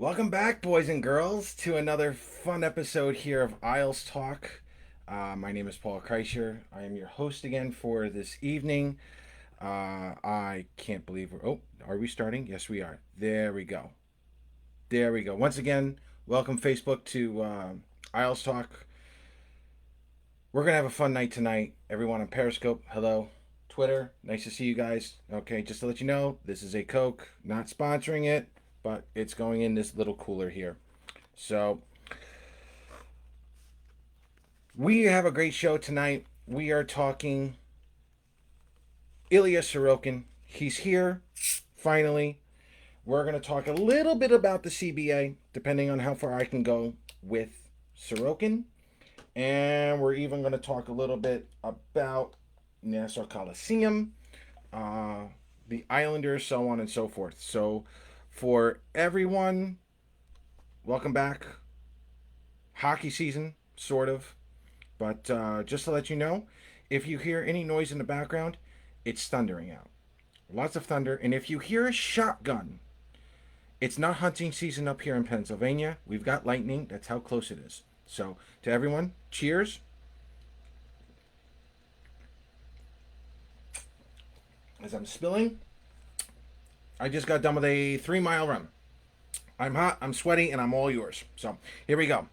Welcome back, boys and girls, to another fun episode here of Isles Talk. My name is Paul Kreischer. I am your host again for this evening. I can't believe are we starting? Yes, we are. There we go. There we go. Once again, welcome Facebook to Isles Talk. We're going to have a fun night tonight. Everyone on Periscope, hello. Twitter, nice to see you guys. Okay, just to let you know, this is a Coke, not sponsoring it, but it's going in this little cooler here. So, we have a great show tonight. We are talking Ilya Sorokin. He's here, finally. We're going to talk a little bit about the CBA, depending on how far I can go with Sorokin. And we're even going to talk a little bit about Nassau Coliseum, the Islanders, so on and so forth. So, for everyone, welcome back. Hockey season, sort of. But just to let you know, if you hear any noise in the background, it's thundering out. Lots of thunder. And if you hear a shotgun, it's not hunting season up here in Pennsylvania. We've got lightning. That's how close it is. So, to everyone, cheers. As I'm spilling, I just got done with a 3-mile run. I'm hot, I'm sweaty, and I'm all yours. So, here we go.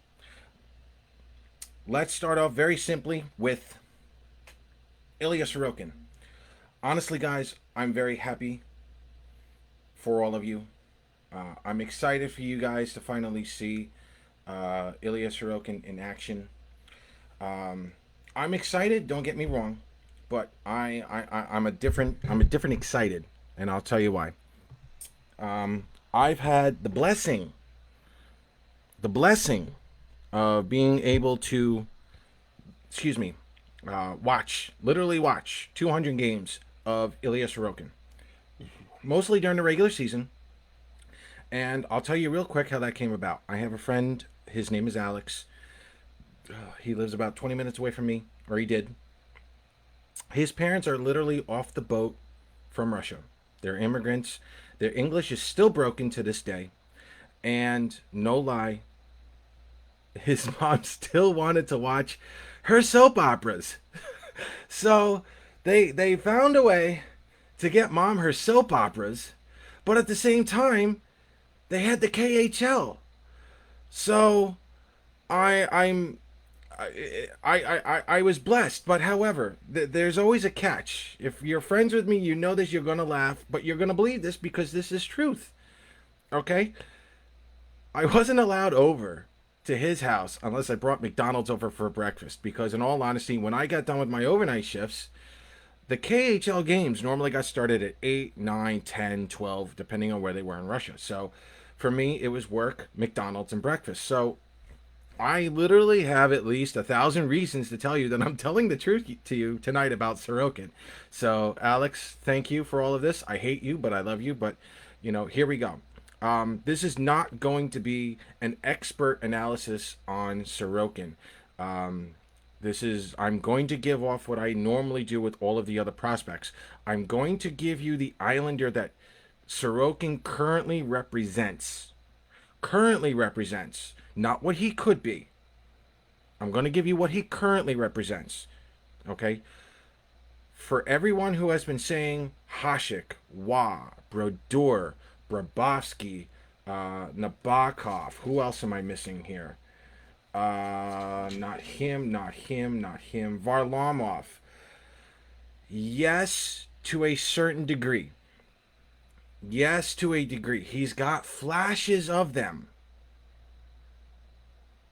Let's start off very simply with Ilya Sorokin. Honestly, guys, I'm very happy for all of you. I'm excited for you guys to finally see Ilya Sorokin in action. I'm excited. Don't get me wrong, but I'm a different excited, and I'll tell you why. I've had the blessing of being able to, literally watch 200 games of Ilya Sorokin, mostly during the regular season. And I'll tell you real quick how that came about. I have a friend, his name is Alex. He lives about 20 minutes away from me, or he did. His parents are literally off the boat from Russia. They're immigrants. Their English is still broken to this day. And no lie, his mom still wanted to watch her soap operas. So they found a way to get mom her soap operas, but at the same time, they had the KHL. So I was blessed, but however, there's always a catch. If you're friends with me, you know this. You're gonna laugh, but you're gonna believe this because this is truth. Okay, I wasn't allowed over to his house unless I brought McDonald's over for breakfast. Because in all honesty, when I got done with my overnight shifts, the KHL games normally got started at 8, 9, 10, 12, depending on where they were in Russia. So for me, it was work, McDonald's, and breakfast. So I literally have at least 1,000 reasons to tell you that I'm telling the truth to you tonight about Sorokin. So, Alex, thank you for all of this. I hate you, but I love you. But, here we go. This is not going to be an expert analysis on Sorokin. I'm going to give off what I normally do with all of the other prospects. I'm going to give you the Islander that Sorokin currently represents. Not what he could be. I'm going to give you what he currently represents. Okay? For everyone who has been saying Hasek, Waugh, Brodeur, Brabovsky, Nabokov, who else am I missing here? Not him. Varlamov. Yes, to a certain degree. He's got flashes of them.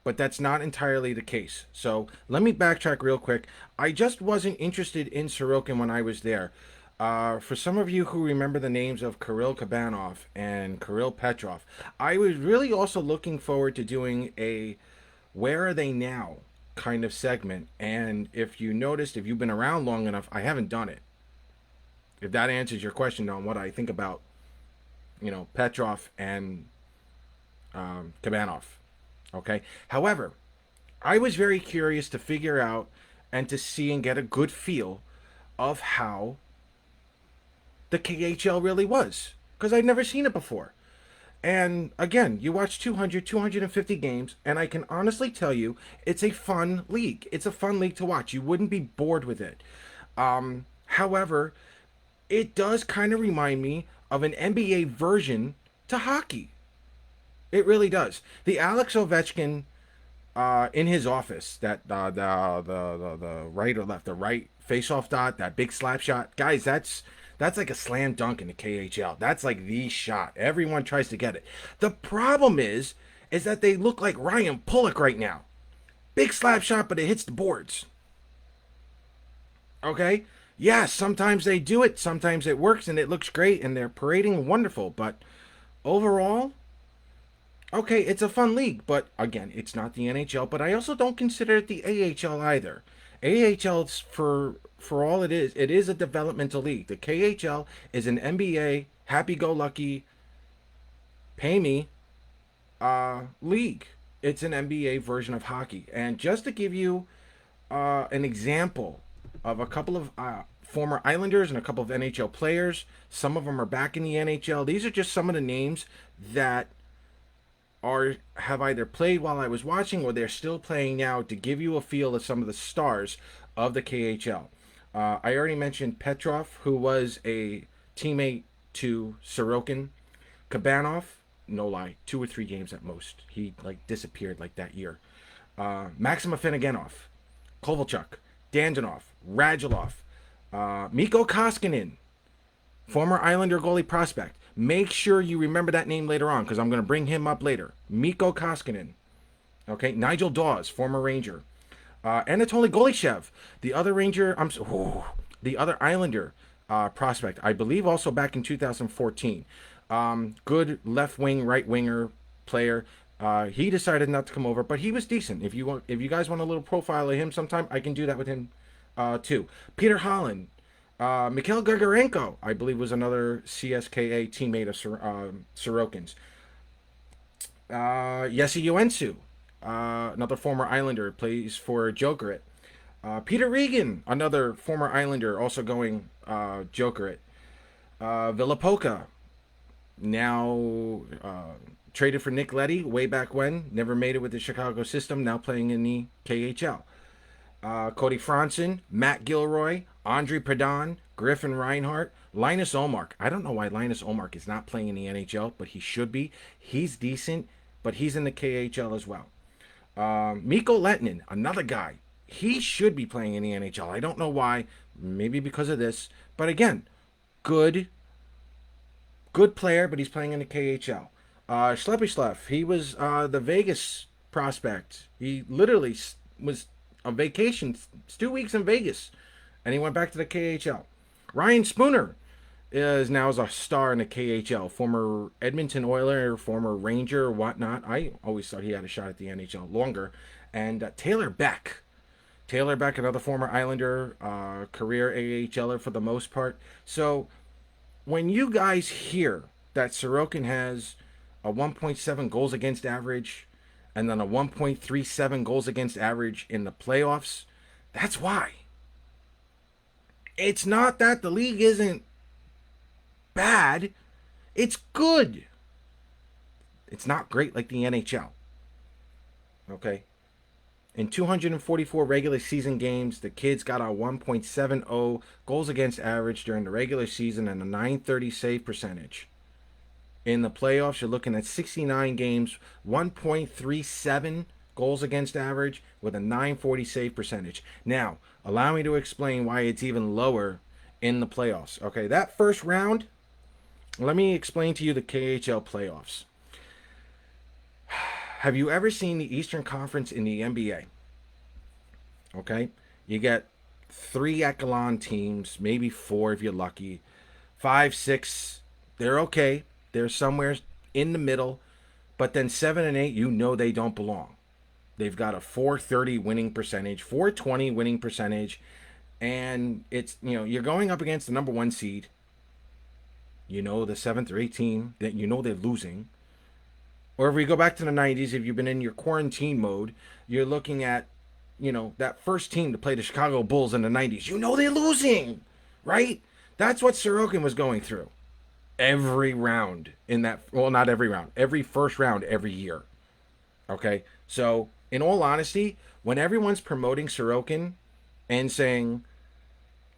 But that's not entirely the case. So let me backtrack real quick. I just wasn't interested in Sorokin when I was there. For some of you who remember the names of Kirill Kabanov and Kirill Petrov, I was really also looking forward to doing a Where Are They Now kind of segment. And if you noticed, if you've been around long enough, I haven't done it. If that answers your question on what I think about, Petrov and Kabanov. Okay. However, I was very curious to figure out and to see and get a good feel of how the KHL really was, because I'd never seen it before. And again, you watch 200, 250 games, and I can honestly tell you, it's a fun league. It's a fun league to watch. You wouldn't be bored with it. However, it does kind of remind me of an NBA version to hockey. It really does. The Alex Ovechkin in his office, that the right or left, the right face-off dot, that big slap shot, guys, that's like a slam dunk in the KHL. That's like the shot. Everyone tries to get it. The problem is that they look like Ryan Pulock right now. Big slap shot, but it hits the boards. Okay? Yeah, sometimes they do it, sometimes it works and it looks great and they're parading wonderful, but overall, okay, it's a fun league, but again, it's not the NHL, but I also don't consider it the AHL either. AHL for all it is a developmental league. The KHL is an NBA happy go lucky pay me league. It's an NBA version of hockey. And just to give you an example of a couple of former Islanders and a couple of NHL players, some of them are back in the NHL. These are just some of the names that are have either played while I was watching or they're still playing now to give you a feel of some of the stars of the KHL. I already mentioned Petrov, who was a teammate to Sorokin. Kabanov, no lie, 2 or 3 games at most. He like disappeared like that year. Maxim Afinogenov, Kovalchuk, Dandanov, Radulov, Mikko Koskinen, former Islander goalie prospect. Make sure you remember that name later on because I'm going to bring him up later. Mikko Koskinen. Okay, Nigel Dawes, former Ranger. Anatoly Golishev, the other Ranger. The other Islander prospect. I believe also back in 2014. Good left wing, right winger player. He decided not to come over, but he was decent. If you guys want a little profile of him sometime, I can do that with him too. Peter Holland, Mikhail Grigorenko, I believe, was another CSKA teammate of Sorokin's. Jesse Uensu, another former Islander, plays for Jokerit. Peter Regan, another former Islander, also going Jokerit. Villapoca, now traded for Nick Leddy way back when, never made it with the Chicago system, now playing in the KHL. Cody Franson, Matt Gilroy, Andre Pradon, Griffin Reinhart, Linus Olmark. I don't know why Linus Olmark is not playing in the NHL, but he should be. He's decent, but he's in the KHL as well. Mikko Lehtinen, another guy. He should be playing in the NHL. I don't know why. Maybe because of this. But again, good player, but he's playing in the KHL. Schleppy, he was the Vegas prospect. He literally was on vacation, 2 weeks in Vegas, and he went back to the KHL. Ryan Spooner is now a star in the KHL, former Edmonton Oiler, former Ranger, whatnot. I always thought he had a shot at the NHL longer. And Taylor Beck, another former Islander, career AHLer for the most part. So when you guys hear that Sorokin has a 1.7 goals against average and then a 1.37 goals against average in the playoffs, that's why. It's not that the league isn't bad. It's good. It's not great like the NHL. Okay? In 244 regular season games, the kids got a 1.70 goals against average during the regular season and a 930 save percentage. In the playoffs, you're looking at 69 games, 1.37 goals against average with a 940 save percentage. Now, allow me to explain why it's even lower in the playoffs. Okay, that first round, let me explain to you the KHL playoffs. Have you ever seen the Eastern Conference in the NBA? Okay, you get 3 echelon teams, maybe 4 if you're lucky. 5, 6, they're okay. They're somewhere in the middle. But then 7 and 8, you know they don't belong. They've got a 430 winning percentage, 420 winning percentage. And it's, you're going up against the number 1 seed. The 7th or 8th team that they're losing. Or if we go back to the 90s, if you've been in your quarantine mode, you're looking at, that first team to play the Chicago Bulls in the 90s. They're losing, right? That's what Sorokin was going through. every round in that. Well, not every round, every first round every year. Okay, so in all honesty, when everyone's promoting Sorokin and saying,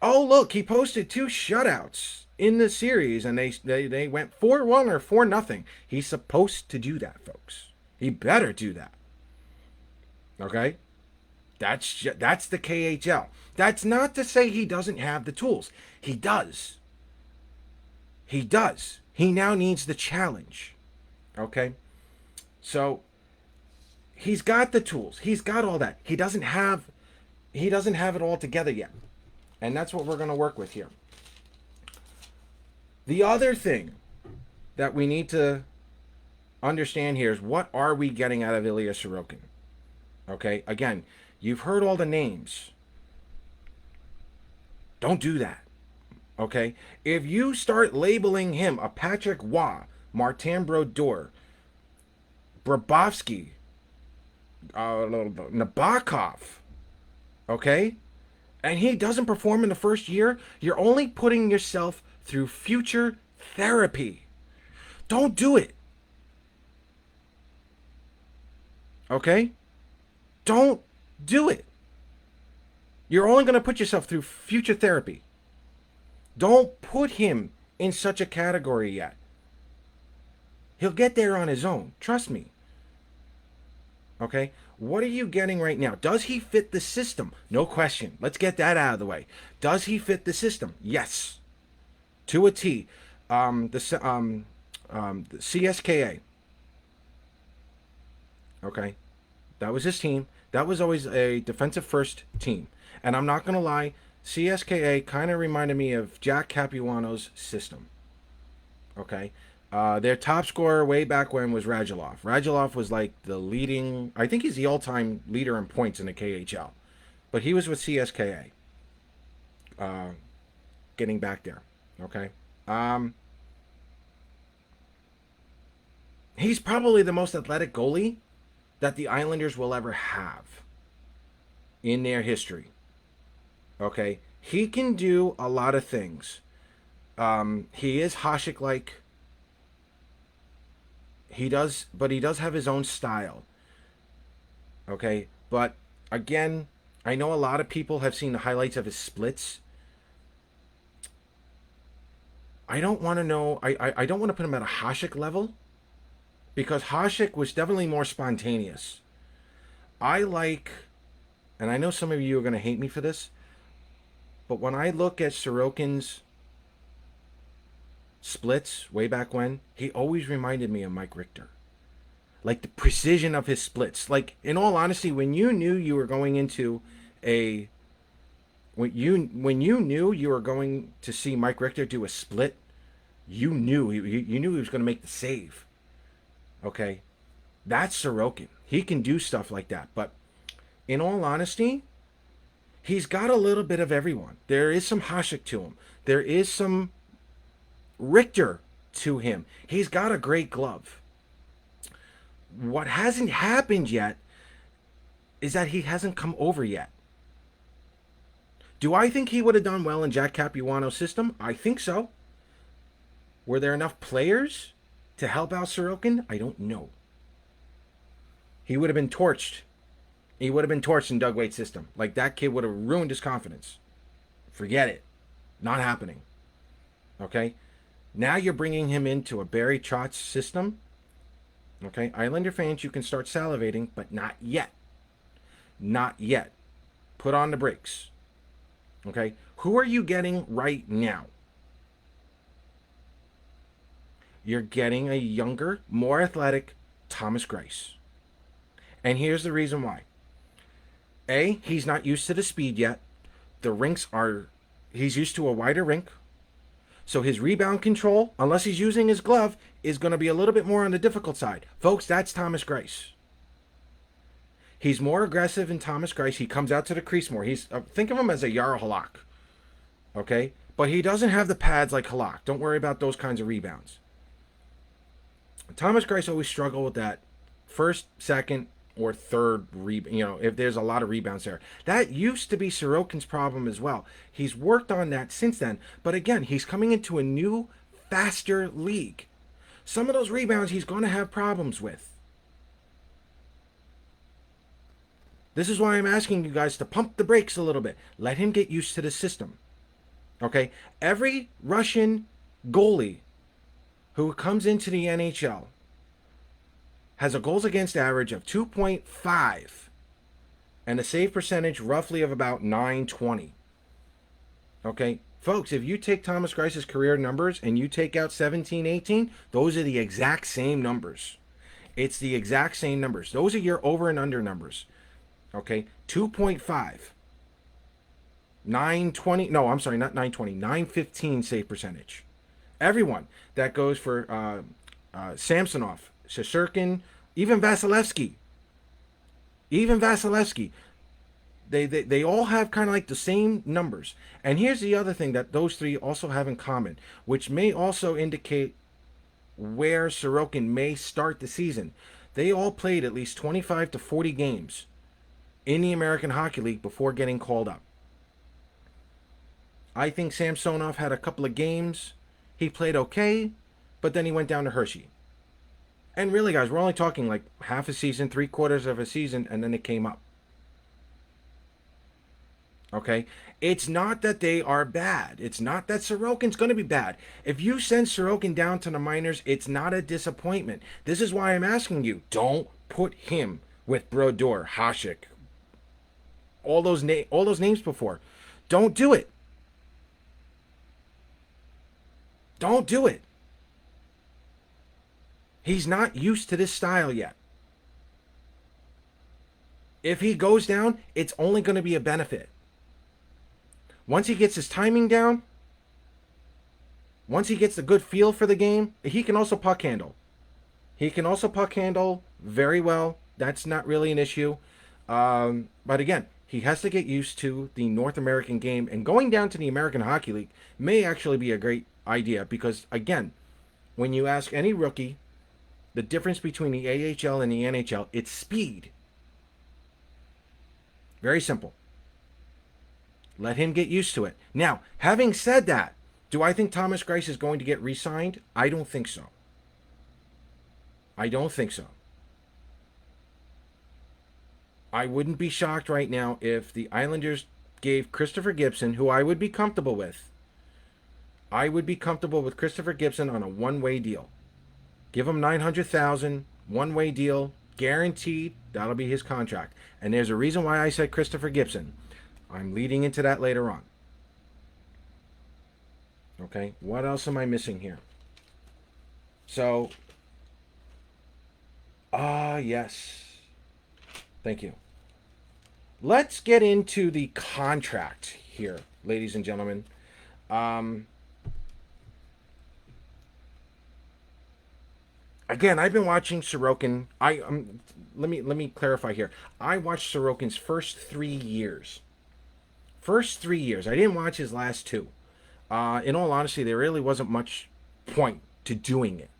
"Oh, look, he posted 2 shutouts in the series, and they went 4-1 or 4-0," he's supposed to do that, folks. He better do that. Okay, that's the KHL. That's not to say he doesn't have the tools. He does. He does. He now needs the challenge. Okay, so he's got the tools. He's got all that. He doesn't have it all together yet. And that's what we're going to work with here. The other thing that we need to understand here is, what are we getting out of Ilya Sorokin? Okay, again, you've heard all the names. Don't do that. Okay? If you start labeling him a Patrick Waugh, Martin Brodeur, Brabovsky, Nabokov, okay? And he doesn't perform in the first year, you're only putting yourself through future therapy. Don't do it. Okay? Don't do it. You're only going to put yourself through future therapy. Don't put him in such a category yet. He'll get there on his own. Trust me. Okay? What are you getting right now? Does he fit the system? No question. Let's get that out of the way. Does he fit the system? Yes. To a T. The CSKA. Okay? That was his team. That was always a defensive first team. And I'm not going to lie, CSKA kind of reminded me of Jack Capuano's system. Okay? Their top scorer way back when was Radulov. Radulov was like the leading, I think he's the all-time leader in points in the KHL. But he was with CSKA. Getting back there. Okay? He's probably the most athletic goalie that the Islanders will ever have in their history. Okay? He can do a lot of things. He is Hasek-like. He does have his own style. Okay? But again, I know a lot of people have seen the highlights of his splits. I don't want to know, I don't want to put him at a Hasek level, because Hasek was definitely more spontaneous. I like, and I know some of you are going to hate me for this, but when I look at Sorokin's splits way back when, he always reminded me of Mike Richter. Like the precision of his splits. Like, in all honesty, when you knew you were going into a... When you knew you were going to see Mike Richter do a split, you knew he was going to make the save. Okay? That's Sorokin. He can do stuff like that. But in all honesty, he's got a little bit of everyone. There is some Hasek to him. There is some Richter to him. He's got a great glove. What hasn't happened yet is that he hasn't come over yet. Do I think he would have done well in Jack Capuano's system? I think so. Were there enough players to help out Sorokin? I don't know. He would have been torched. He would have been torched in Doug Waite's system. Like, that kid would have ruined his confidence. Forget it. Not happening. Okay? Now you're bringing him into a Barry Trotz system. Okay? Islander fans, you can start salivating, but not yet. Not yet. Put on the brakes. Okay? Who are you getting right now? You're getting a younger, more athletic Thomas Greiss. And here's the reason why. A, he's not used to the speed yet. The rinks are... He's used to a wider rink. So his rebound control, unless he's using his glove, is going to be a little bit more on the difficult side. Folks, that's Thomas Greiss. He's more aggressive in Thomas Greiss. He comes out to the crease more. He's think of him as a Yara Halak. Okay? But he doesn't have the pads like Halak. Don't worry about those kinds of rebounds. Thomas Greiss always struggled with that first, second, or third rebound. If there's a lot of rebounds there. That used to be Sorokin's problem as well. He's worked on that since then. But again, he's coming into a new faster league. Some of those rebounds he's going to have problems with. This is why I'm asking you guys to pump the brakes a little bit. Let him get used to the system. Okay? Every Russian goalie who comes into the NHL has a goals against average of 2.5 and a save percentage roughly of about 920. Okay? Folks, if you take Thomas Grice's career numbers and you take out 17, 18, those are the exact same numbers. It's the exact same numbers. Those are your over and under numbers. Okay? 2.5. 920. No, I'm sorry, not 920. 915 save percentage. Everyone that goes for Samsonov, Sorokin, even Vasilevsky. They all have kind of like the same numbers. And here's the other thing that those three also have in common, which may also indicate where Sorokin may start the season. They all played at least 25 to 40 games in the American Hockey League before getting called up. I think Samsonov had a couple of games. He played okay, but then he went down to Hershey. And really, guys, we're only talking like half a season, 3/4 of a season, and then it came up. Okay? It's not that they are bad. It's not that Sorokin's going to be bad. If you send Sorokin down to the minors, it's not a disappointment. This is why I'm asking you, don't put him with Brodeur, Hasek, all those names before. Don't do it. Don't do it. He's not used to this style yet. If he goes down, it's only going to be a benefit. Once he gets his timing down, once he gets a good feel for the game, he can also puck handle. He can also puck handle very well. That's not really an issue. But again, he has to get used to the North American game, and going down to the American Hockey League may actually be a great idea because, again, when you ask any rookie the difference between the AHL and the NHL, it's speed. Very simple. Let him get used to it. Now, having said that, do I think Thomas Greiss is going to get re-signed? I don't think so. I don't think so. I wouldn't be shocked right now if the Islanders gave Christopher Gibson, who I would be comfortable with, Christopher Gibson on a one-way deal. Give him $900,000, one-way deal, guaranteed. That'll be his contract. And there's a reason why I said Christopher Gibson. I'm leading into that later on. Okay, what else am I missing here? So, yes. Thank you. Let's get into the contract here, ladies and gentlemen. Again, I've been watching Sorokin. Let me clarify here. I watched Sorokin's first 3 years. First 3 years. I didn't watch his last two. In all honesty, there really wasn't much point to doing it.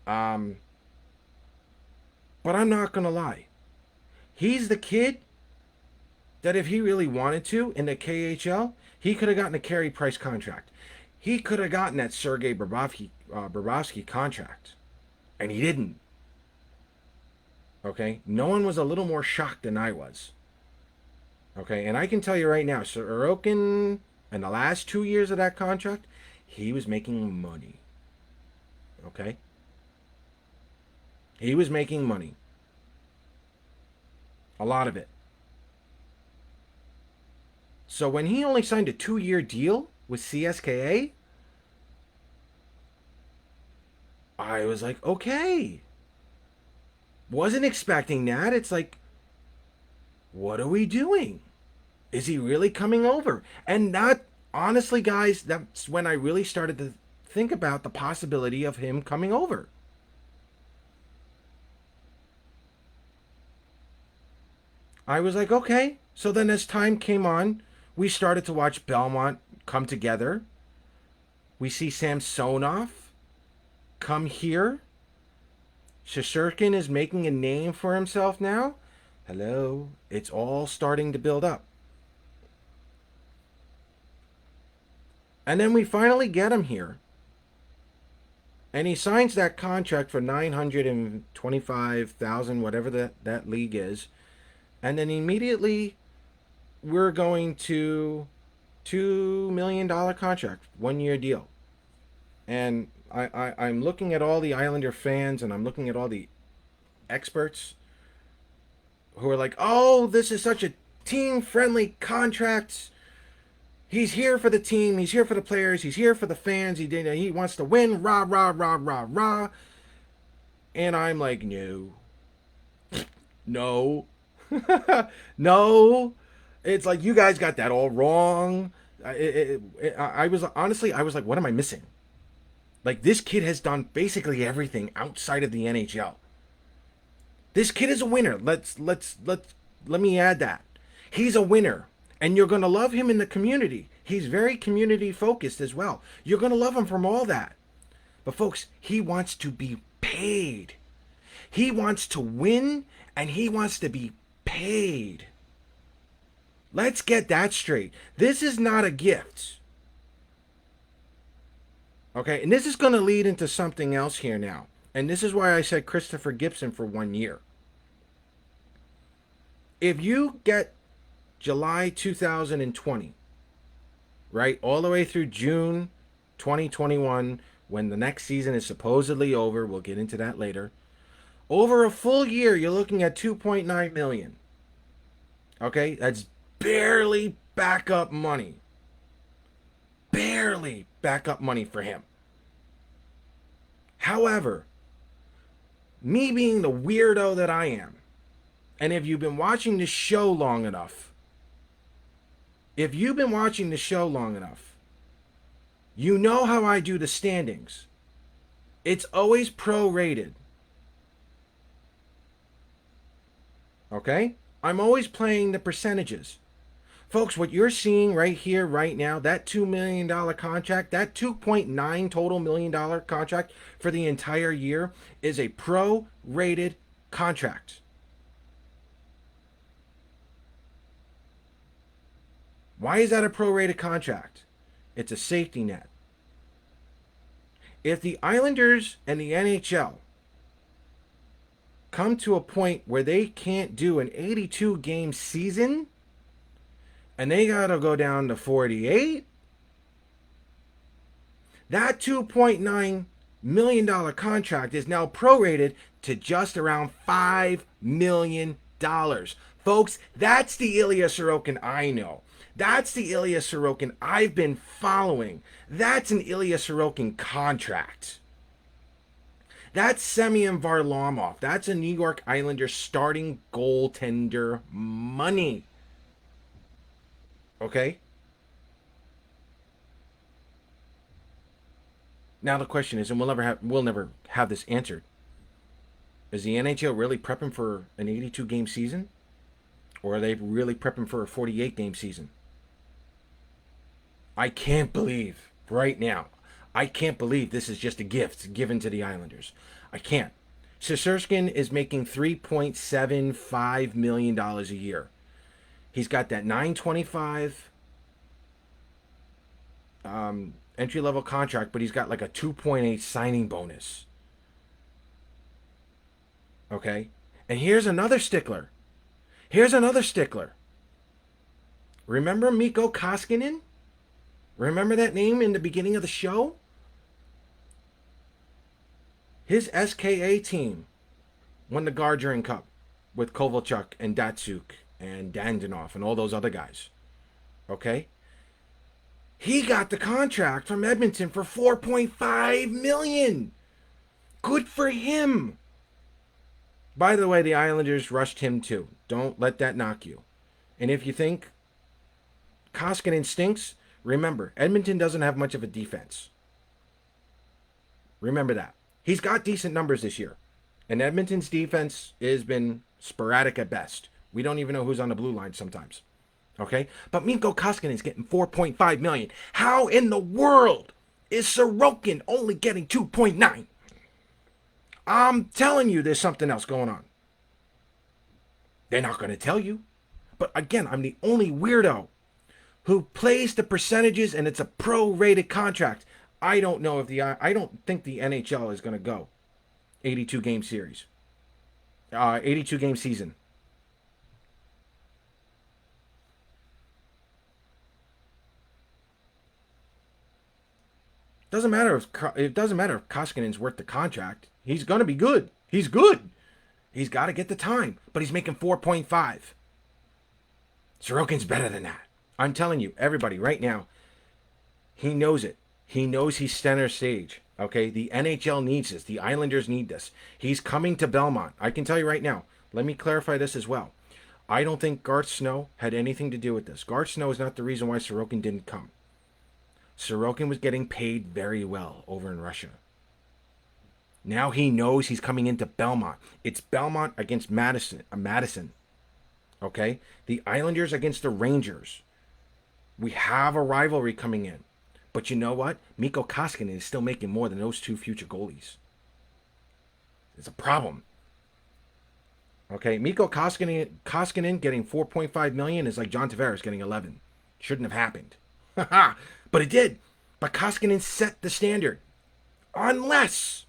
But I'm not gonna lie. He's the kid that if he really wanted to in the KHL, he could have gotten a Carey Price contract. He could have gotten that Sergei Bobrovsky contract. And he didn't. Okay? No one was a little more shocked than I was. Okay? And I can tell you right now, Sorokin, in the last 2 years of that contract, he was making money. Okay? He was making money. A lot of it. So when he only signed a 2-year deal with CSKA, I was like, okay. Wasn't expecting that. It's like, what are we doing? Is he really coming over? And not, honestly, guys, that's when I really started to think about the possibility of him coming over. I was like, okay. So then as time came on, we started to watch Belmont come together. We see Samsonov come here. Shesterkin is making a name for himself now. Hello. It's all starting to build up. And then we finally get him here. And he signs that contract for 925,000, whatever that league is. And then immediately we're going to $2 million contract, 1 year deal. And I'm looking at all the Islander fans and I'm looking at all the experts who are like, oh, this is such a team friendly contract. He's here for the team. He's here for the players. He's here for the fans. He wants to win. Rah, rah, rah, rah, rah. And I'm like, no. No. No. It's like, you guys got that all wrong. I was honestly, I was like, what am I missing? Like, this kid has done basically everything outside of the NHL. This kid is a winner. Let me add that. He's a winner. And you're going to love him in the community. He's very community focused as well. You're going to love him from all that. But folks, he wants to be paid. He wants to win and he wants to be paid. Let's get that straight. This is not a gift. Okay, and this is going to lead into something else here now. And this is why I said Christopher Gibson for 1 year. If you get July 2020, right, all the way through June 2021, when the next season is supposedly over, we'll get into that later. Over a full year, you're looking at $2.9 million. Okay, that's barely backup money. Barely backup money for him. However, me being the weirdo that I am, and if you've been watching this show long enough, you know how I do the standings. It's always prorated. Okay? I'm always playing the percentages. Folks, what you're seeing right here, right now, that $2 million contract, that $2.9 total million contract for the entire year is a pro-rated contract. Why is that a pro-rated contract? It's a safety net. If the Islanders and the NHL come to a point where they can't do an 82-game season, and they got to go down to 48, that $2.9 million contract is now prorated to just around $5 million. Folks, that's the Ilya Sorokin I know. That's the Ilya Sorokin I've been following. That's an Ilya Sorokin contract. That's Semyon Varlamov. That's a New York Islanders starting goaltender money. Okay? Now the question is, and we'll never have this answered. Is the NHL really prepping for an 82-game season? Or are they really prepping for a 48-game season? I can't believe right now. I can't believe this is just a gift given to the Islanders. I can't. Shesterkin is making $3.75 million a year. He's got that $925 entry-level contract, but he's got like a 2.8 signing bonus. Okay? And here's another stickler. Remember Mikko Koskinen? Remember that name in the beginning of the show? His SKA team won the Gardner Cup with Kovalchuk and Datsuk and Dandanov and all those other guys. Okay? He got the contract from Edmonton for $4.5 million. Good for him. By the way, the Islanders rushed him too. Don't let that knock you. And if you think Koskinen stinks, remember, Edmonton doesn't have much of a defense. Remember that. He's got decent numbers this year. And Edmonton's defense has been sporadic at best. We don't even know who's on the blue line sometimes. Okay? But Mikko Koskinen is getting $4.5 million. How in the world is Sorokin only getting $2.9? I'm telling you there's something else going on. They're not going to tell you. But again, I'm the only weirdo who plays the percentages and it's a pro-rated contract. I don't know if I don't think the NHL is going to go 82 game series, 82 game season. It doesn't matter if Koskinen's worth the contract. He's going to be good. He's good. He's got to get the time, but he's making 4.5. Sorokin's better than that. I'm telling you, everybody, right now, he knows it. He knows he's center stage. Okay, the NHL needs this. The Islanders need this. He's coming to Belmont. I can tell you right now. Let me clarify this as well. I don't think Garth Snow had anything to do with this. Garth Snow is not the reason why Sorokin didn't come. Sorokin was getting paid very well over in Russia. Now he knows he's coming into Belmont. It's Belmont against Madison. Okay? The Islanders against the Rangers. We have a rivalry coming in. But you know what? Mikko Koskinen is still making more than those two future goalies. It's a problem. Okay? Mikko Koskinen getting $4.5 million is like John Tavares getting 11. Shouldn't have happened. But it did. But Koskinen set the standard. Unless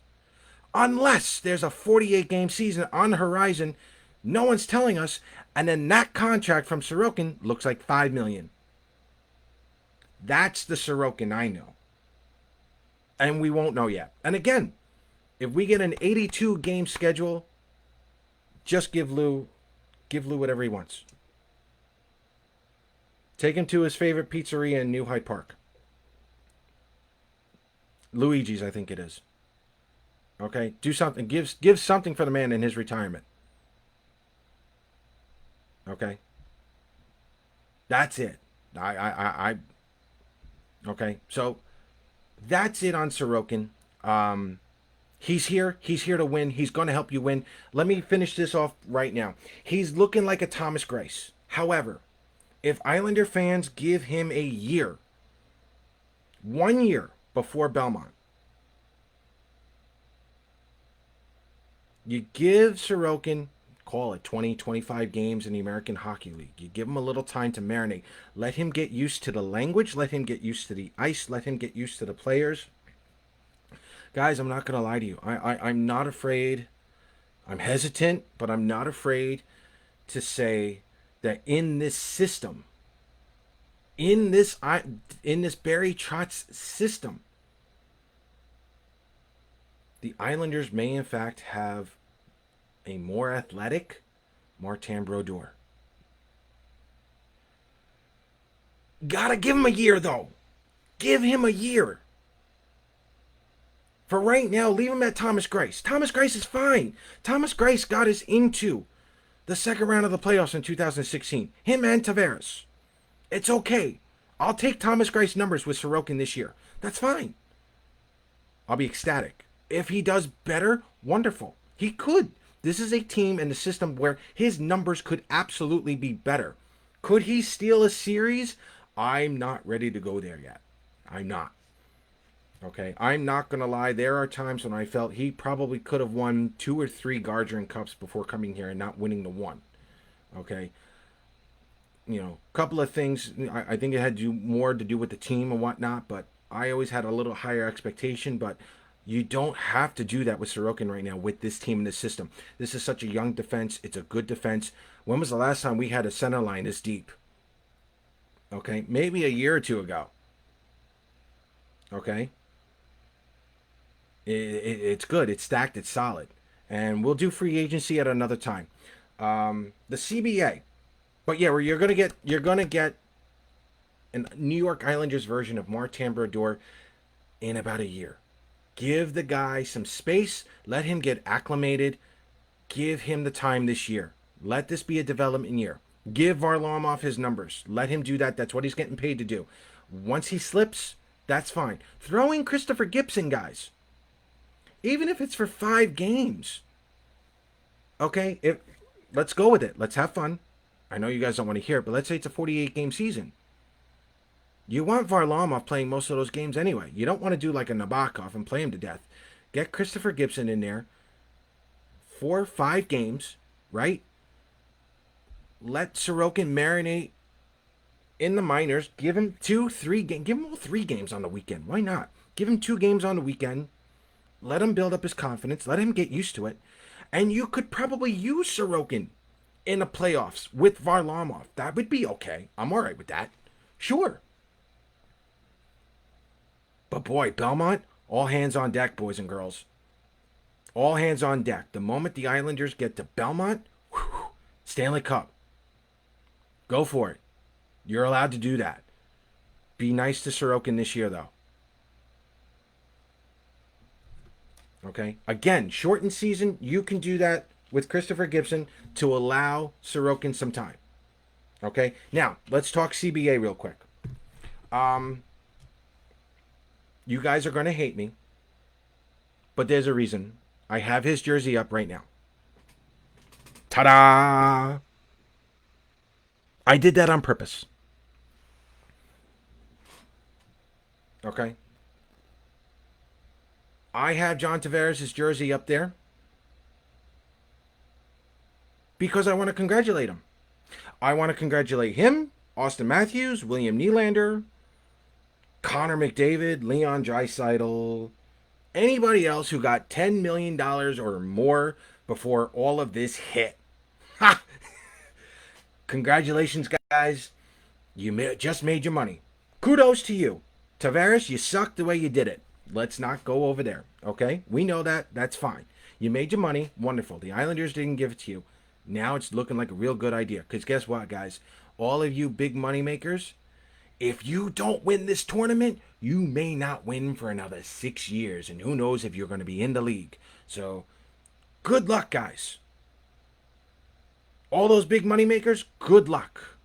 there's a 48 game season on the horizon, no one's telling us, and then that contract from Sorokin looks like $5 million. That's the Sorokin I know. And we won't know yet. And again, if we get an 82 game schedule, just give Lou whatever he wants. Take him to his favorite pizzeria in New Hyde Park. Luigi's, I think it is. Okay, do something. Give something for the man in his retirement. Okay, that's it. Okay, so that's it on Sorokin. He's here. He's here to win. He's going to help you win. Let me finish this off right now. He's looking like a Thomas Greiss. However, if Islander fans give him a year, 1 year before Belmont, you give Sorokin, call it 20, 25 games in the American Hockey League. You give him a little time to marinate. Let him get used to the language. Let him get used to the ice. Let him get used to the players. Guys, I'm not going to lie to you. I'm not afraid. I'm hesitant, but I'm not afraid to say that in this system, in this Barry Trotz system, the Islanders may in fact have a more athletic Martin Brodeur. Gotta give him a year, though. Give him a year. For right now, leave him at Thomas Greiss. Thomas Greiss is fine. Thomas Greiss got us into the second round of the playoffs in 2016. Him and Tavares. It's okay. I'll take Thomas Greiss numbers with Sorokin this year. That's fine. I'll be ecstatic. If he does better, wonderful. He could. This is a team and a system where his numbers could absolutely be better. Could he steal a series? I'm not ready to go there yet. I'm not. Okay, I'm not going to lie. There are times when I felt he probably could have won 2 or 3 Gardner Cups before coming here and not winning the one. Okay, you know, a couple of things. I think it had more to do with the team and whatnot, but I always had a little higher expectation. But you don't have to do that with Sorokin right now with this team and this system. This is such a young defense. It's a good defense. When was the last time we had a center line this deep? Okay, maybe a year or two ago. Okay. It's good. It's stacked. It's solid. And we'll do free agency at another time. The CBA. But yeah, you're gonna get a New York Islanders version of Martin Brodeur in about a year. Give the guy some space. Let him get acclimated. Give him the time this year. Let this be a development year. Give Varlamov his numbers. Let him do that. That's what he's getting paid to do. Once he slips, that's fine. Throw in Christopher Gibson, guys. Even if it's for 5 games. Okay? Let's go with it. Let's have fun. I know you guys don't want to hear it, but let's say it's a 48-game season. You want Varlamov playing most of those games anyway. You don't want to do like a Nabokov and play him to death. Get Christopher Gibson in there. 4 or 5 games, right? Let Sorokin marinate in the minors. Give him 2, 3 games. Give him all 3 games on the weekend. Why not? Give him 2 games on the weekend. Let him build up his confidence. Let him get used to it. And you could probably use Sorokin in the playoffs with Varlamov. That would be okay. I'm all right with that. Sure. But boy, Belmont, all hands on deck, boys and girls. All hands on deck. The moment the Islanders get to Belmont, whew, Stanley Cup. Go for it. You're allowed to do that. Be nice to Sorokin this year, though. Okay? Again, shortened season, you can do that with Christopher Gibson to allow Sorokin some time. Okay? Now, let's talk CBA real quick. You guys are going to hate me, but there's a reason. I have his jersey up right now. Ta-da! I did that on purpose. Okay? I have John Tavares' jersey up there because I want to congratulate him. I want to congratulate him, Austin Matthews, William Nylander, Connor McDavid, Leon Draisaitl, anybody else who got $10 million or more before all of this hit. Ha! Congratulations, guys. You just made your money. Kudos to you. Tavares, you sucked the way you did it. Let's not go over there, okay? We know that. That's fine. You made your money. Wonderful. The Islanders didn't give it to you. Now it's looking like a real good idea. Because guess what, guys? All of you big money makers, if you don't win this tournament, you may not win for another 6 years. And who knows if you're going to be in the league. So, good luck, guys. All those big money makers, good luck.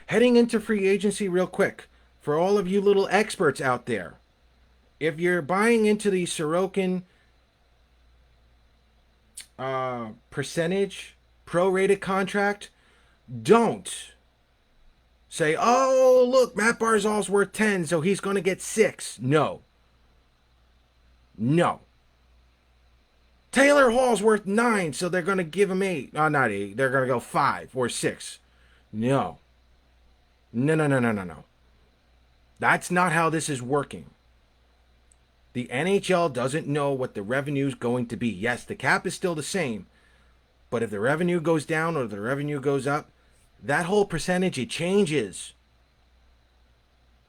Heading into free agency real quick. For all of you little experts out there, if you're buying into the Sorokin percentage prorated contract, don't say, oh, look, Matt Barzal's worth 10, so he's going to get 6. No. No. Taylor Hall's worth 9, so they're going to give him 8. Oh, not 8. They're going to go 5 or 6. No. No. That's not how this is working. The NHL doesn't know what the revenue is going to be. Yes, the cap is still the same, but if the revenue goes down or the revenue goes up, that whole percentage, it changes.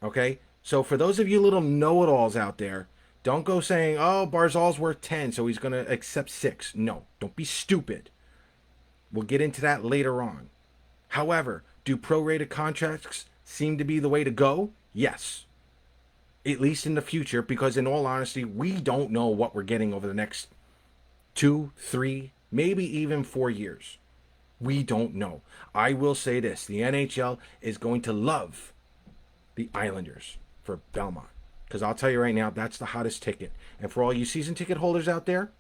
Okay? So for those of you little know-it-alls out there, don't go saying, oh, Barzal's worth 10, so he's going to accept 6. No, don't be stupid. We'll get into that later on. However, do prorated contracts seem to be the way to go? Yes. At least in the future, because in all honesty, we don't know what we're getting over the next 2, 3, maybe even 4 years. We don't know. I will say this. The NHL is going to love the Islanders for Belmont. Because I'll tell you right now, that's the hottest ticket. And for all you season ticket holders out there,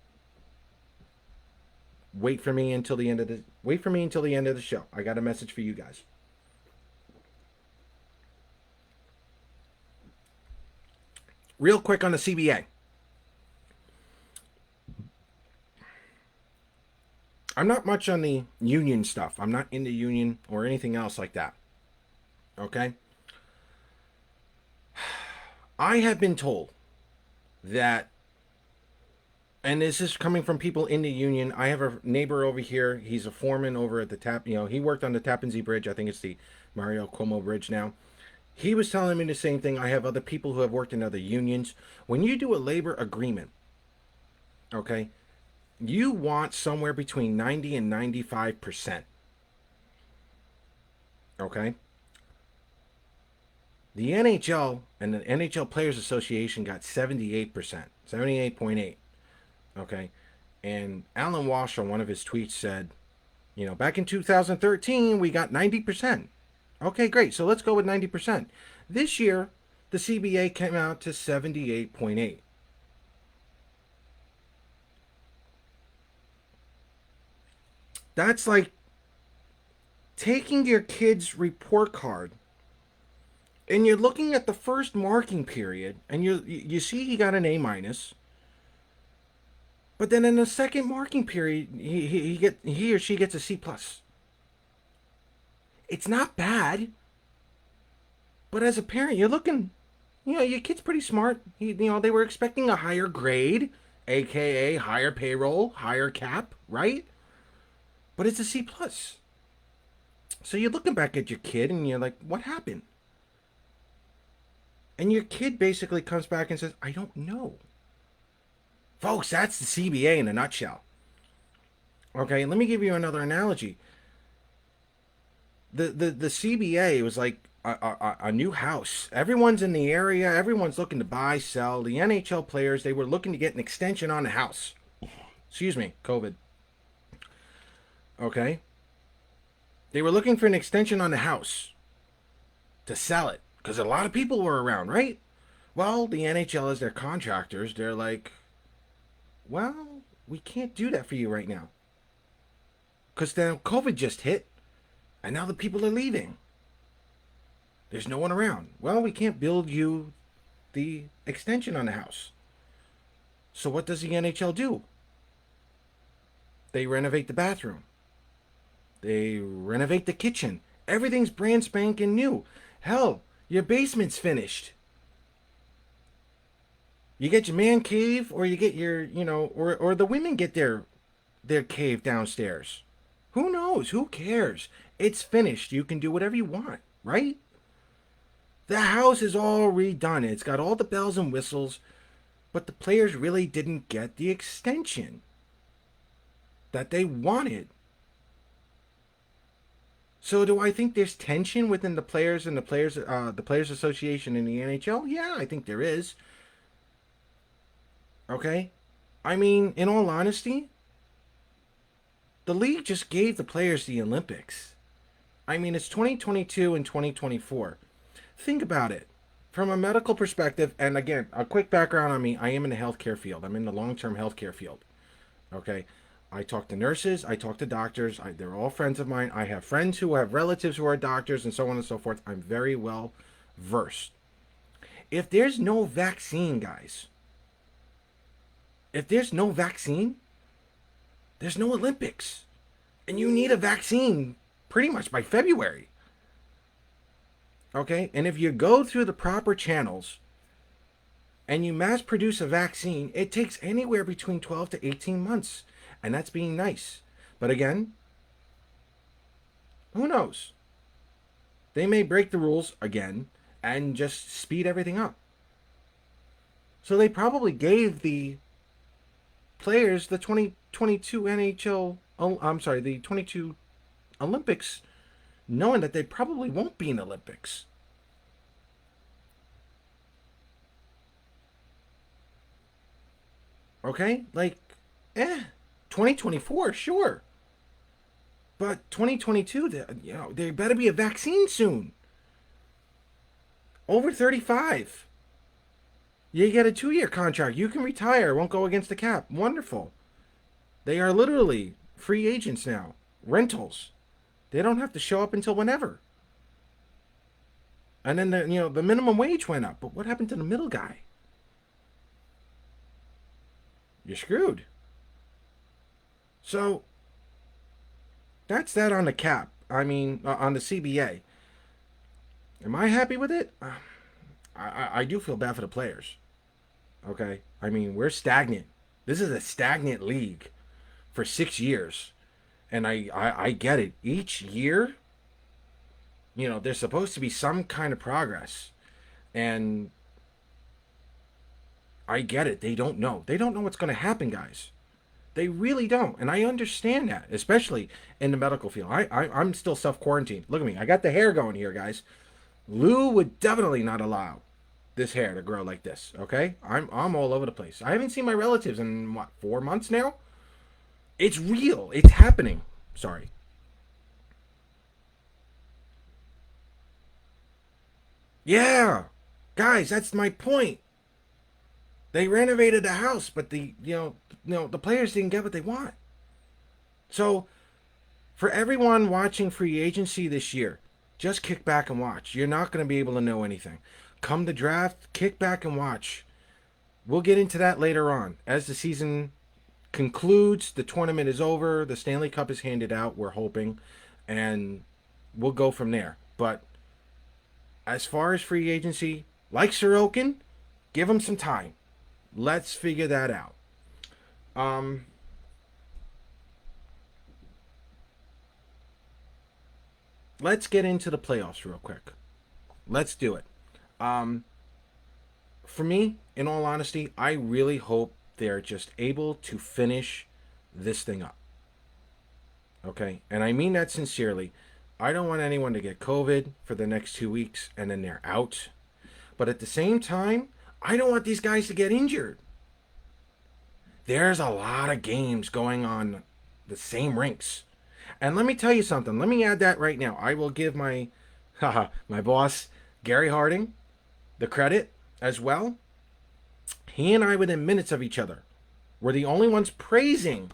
wait for me until the end of the show. I got a message for you guys. Real quick on the CBA. I'm not much on the union stuff. I'm not in the union or anything else like that. Okay? I have been told that, and this is coming from people in the union. I have a neighbor over here. He's a foreman over at the he worked on the Tappan Zee Bridge. I think it's the Mario Cuomo Bridge now. He was telling me the same thing. I have other people who have worked in other unions. When you do a labor agreement, okay, you want somewhere between 90 and 95%. Okay? The NHL and the NHL Players Association got 78%, 78.8. Okay? And Alan Walsh on one of his tweets said, back in 2013, we got 90%. Okay, great. So let's go with 90%. This year, the CBA came out to 78.8. That's like taking your kid's report card and you're looking at the first marking period and you see he got an A minus. But then in the second marking period, he or she gets a C plus. It's not bad. But as a parent, you're looking, your kid's pretty smart. They were expecting a higher grade, aka higher payroll, higher cap, right? But it's a C plus. So you're looking back at your kid and you're like, what happened? And your kid basically comes back and says, I don't know. Folks, that's the CBA in a nutshell. Okay, let me give you another analogy. The CBA was like a new house. Everyone's in the area. Everyone's looking to buy, sell. The NHL players, they were looking to get an extension on the house. Excuse me, COVID. Okay. They were looking for an extension on the house to sell it because a lot of people were around, right? Well, the NHL, as their contractors, they're like, well, we can't do that for you right now because then COVID just hit and now the people are leaving. There's no one around. Well, we can't build you the extension on the house. So what does the NHL do? They renovate the bathroom. They renovate the kitchen. Everything's brand spanking new. Hell, your basement's finished. You get your man cave, or you get your, or the women get their cave downstairs. Who knows? Who cares? It's finished. You can do whatever you want, right? The house is all redone. It's got all the bells and whistles, but the players really didn't get the extension that they wanted. So do I think there's tension within the players and the players association in the NHL? Yeah, I think there is. Okay? I mean, in all honesty, the league just gave the players the Olympics. I mean, it's 2022 and 2024. Think about it. From a medical perspective, and again, a quick background on me, I am in the healthcare field. I'm in the long-term healthcare field. Okay? I talk to nurses, I talk to doctors, they're all friends of mine. I have friends who have relatives who are doctors and so on and so forth. I'm very well versed. If there's no vaccine, guys, if there's no vaccine, there's no Olympics. And you need a vaccine pretty much by February. Okay? And if you go through the proper channels and you mass produce a vaccine, it takes anywhere between 12 to 18 months. And that's being nice. But again, who knows? They may break the rules again and just speed everything up. So they probably gave the players the 2022 NHL, the 22 Olympics, knowing that they probably won't be in Olympics. Okay? 2024, sure. But 2022, there better be a vaccine soon. Over 35. You get a 2-year contract. You can retire. Won't go against the cap. Wonderful. They are literally free agents now. Rentals. They don't have to show up until whenever. And then the minimum wage went up. But what happened to the middle guy? You're screwed. So that's that on the cap. I mean, on the CBA. Am I happy with it? I do feel bad for the players. Okay? I mean, we're stagnant. This is a stagnant league for 6 years. And I get it. Each year, there's supposed to be some kind of progress. And I get it. They don't know. They don't know what's going to happen, guys. They really don't. And I understand that, especially in the medical field. I'm still self-quarantined. Look at me. I got the hair going here, guys. Lou would definitely not allow this hair to grow like this, okay? I'm all over the place. I haven't seen my relatives in, 4 months now? It's real. It's happening. Sorry. Yeah. Guys, that's my point. They renovated the house, but the players didn't get what they want. So, for everyone watching free agency this year, just kick back and watch. You're not going to be able to know anything. Come the draft, kick back and watch. We'll get into that later on. As the season concludes, the tournament is over, the Stanley Cup is handed out, we're hoping, and we'll go from there. But as far as free agency, like Sorokin, give him some time. Let's figure that out. Um, let's get into the playoffs real quick. Let's do it. Um, for me, in all honesty, I really hope they're just able to finish this thing up. Okay? And I mean that sincerely. I don't want anyone to get COVID for the next 2 weeks and then they're out. But at the same time, I don't want these guys to get injured. There's a lot of games going on the same rinks. And let me tell you something. Let me add that right now. I will give my my boss, Gary Harding, the credit as well. He and I, within minutes of each other, were the only ones praising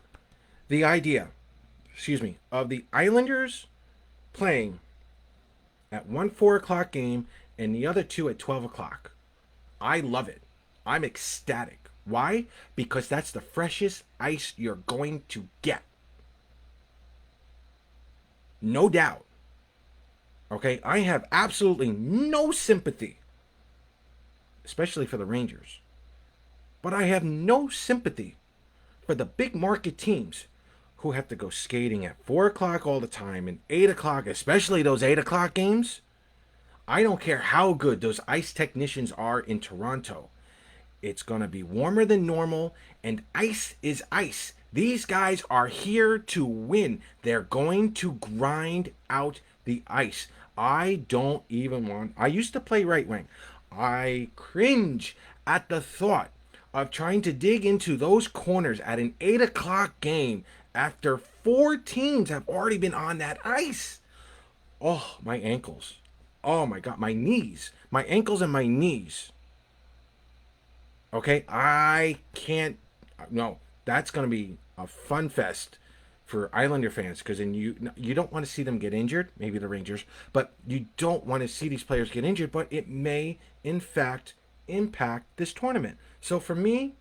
the idea, of the Islanders playing at 1 4 o'clock game and the other two at 12 o'clock. I love it. I'm ecstatic. Why? Because that's the freshest ice you're going to get. No doubt. Okay? I have absolutely no sympathy, especially for the Rangers. But I have no sympathy for the big market teams who have to go skating at 4 o'clock all the time and 8 o'clock, especially those 8 o'clock games. I don't care how good those ice technicians are in Toronto. It's going to be warmer than normal, and ice is ice. These guys are here to win. They're going to grind out the ice. I don't even want... I used to play right wing. I cringe at the thought of trying to dig into those corners at an 8 o'clock game after 4 teams have already been on that ice. Oh, my ankles. Oh, my God. My knees. My ankles and my knees. Okay, I can't. No, that's going to be a fun fest for Islander fans because then you don't want to see them get injured. Maybe the Rangers, but you don't want to see these players get injured. But it may, in fact, impact this tournament. So for me,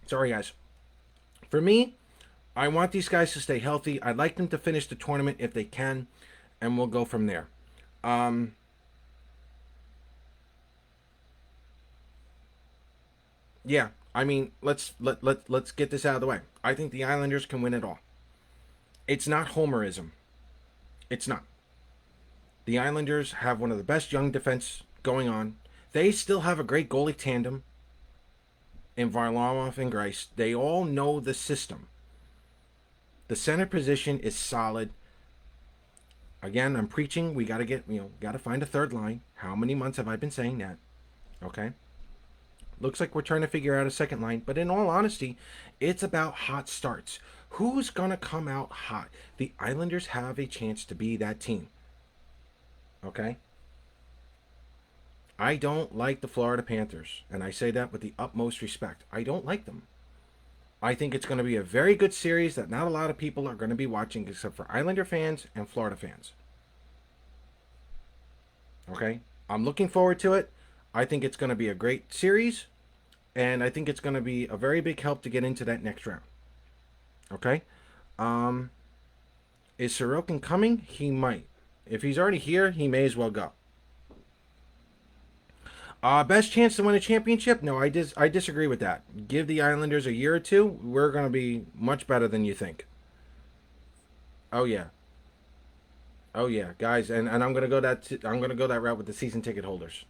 sorry guys, for me, I want these guys to stay healthy. I'd like them to finish the tournament if they can, and we'll go from there. Yeah, I mean, let's get this out of the way. I think the Islanders can win it all. It's not homerism. It's not. The Islanders have one of the best young defense going on. They still have a great goalie tandem in Varlamov and Greiss. They all know the system. The center position is solid. Again, I'm preaching. We got to got to find a third line. How many months have I been saying that? Okay. Looks like we're trying to figure out a second line, but in all honesty, it's about hot starts. Who's going to come out hot? The Islanders have a chance to be that team. Okay? I don't like the Florida Panthers, and I say that with the utmost respect. I don't like them. I think it's going to be a very good series that not a lot of people are going to be watching except for Islander fans and Florida fans. Okay? I'm looking forward to it. I think it's going to be a great series, and I think it's going to be a very big help to get into that next round. Okay? Is Sorokin coming? He might. If he's already here, he may as well go. Best chance to win a championship? No, I disagree with that. Give the Islanders a year or two, we're going to be much better than you think. Oh yeah. Oh yeah, guys, and I'm going to go that route with the season ticket holders.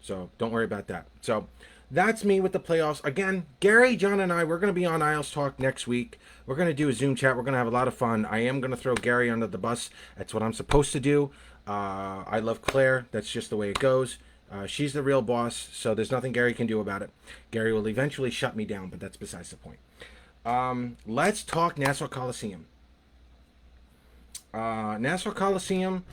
So don't worry about that. So that's me with the playoffs. Again, Gary, John, and I, we're going to be on Isles Talk next week. We're going to do a Zoom chat. We're going to have a lot of fun. I am going to throw Gary under the bus. That's what I'm supposed to do. I love Claire. That's just the way it goes. She's the real boss, so there's nothing Gary can do about it. Gary will eventually shut me down, but that's besides the point. Let's talk Nassau Coliseum. Nassau Coliseum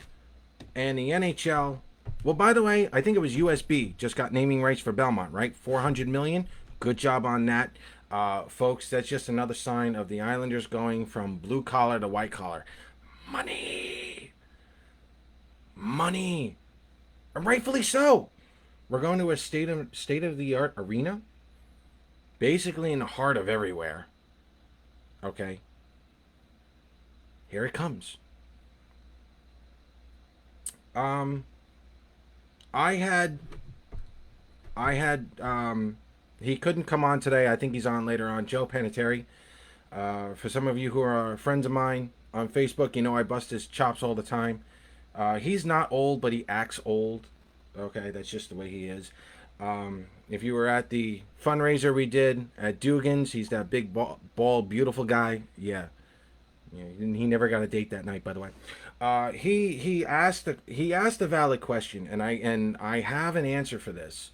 and the NHL. Well, by the way, I think it was USB just got naming rights for Belmont, right? $400 million. Good job on that. Folks, that's just another sign of the Islanders going from blue collar to white collar. Money. Money. And rightfully so. We're going to a state-of-the-art arena. Basically in the heart of everywhere. Okay. Here it comes. Um, I had, I had, he couldn't come on today. I think he's on later on. Joe Panettiere. For some of you who are friends of mine on Facebook, you know I bust his chops all the time. He's not old, but he acts old. Okay, that's just the way he is. If you were at the fundraiser we did at Dugan's, he's that big, bald, beautiful guy. Yeah, yeah. He never got a date that night, by the way. He asked a valid question, and I have an answer for this.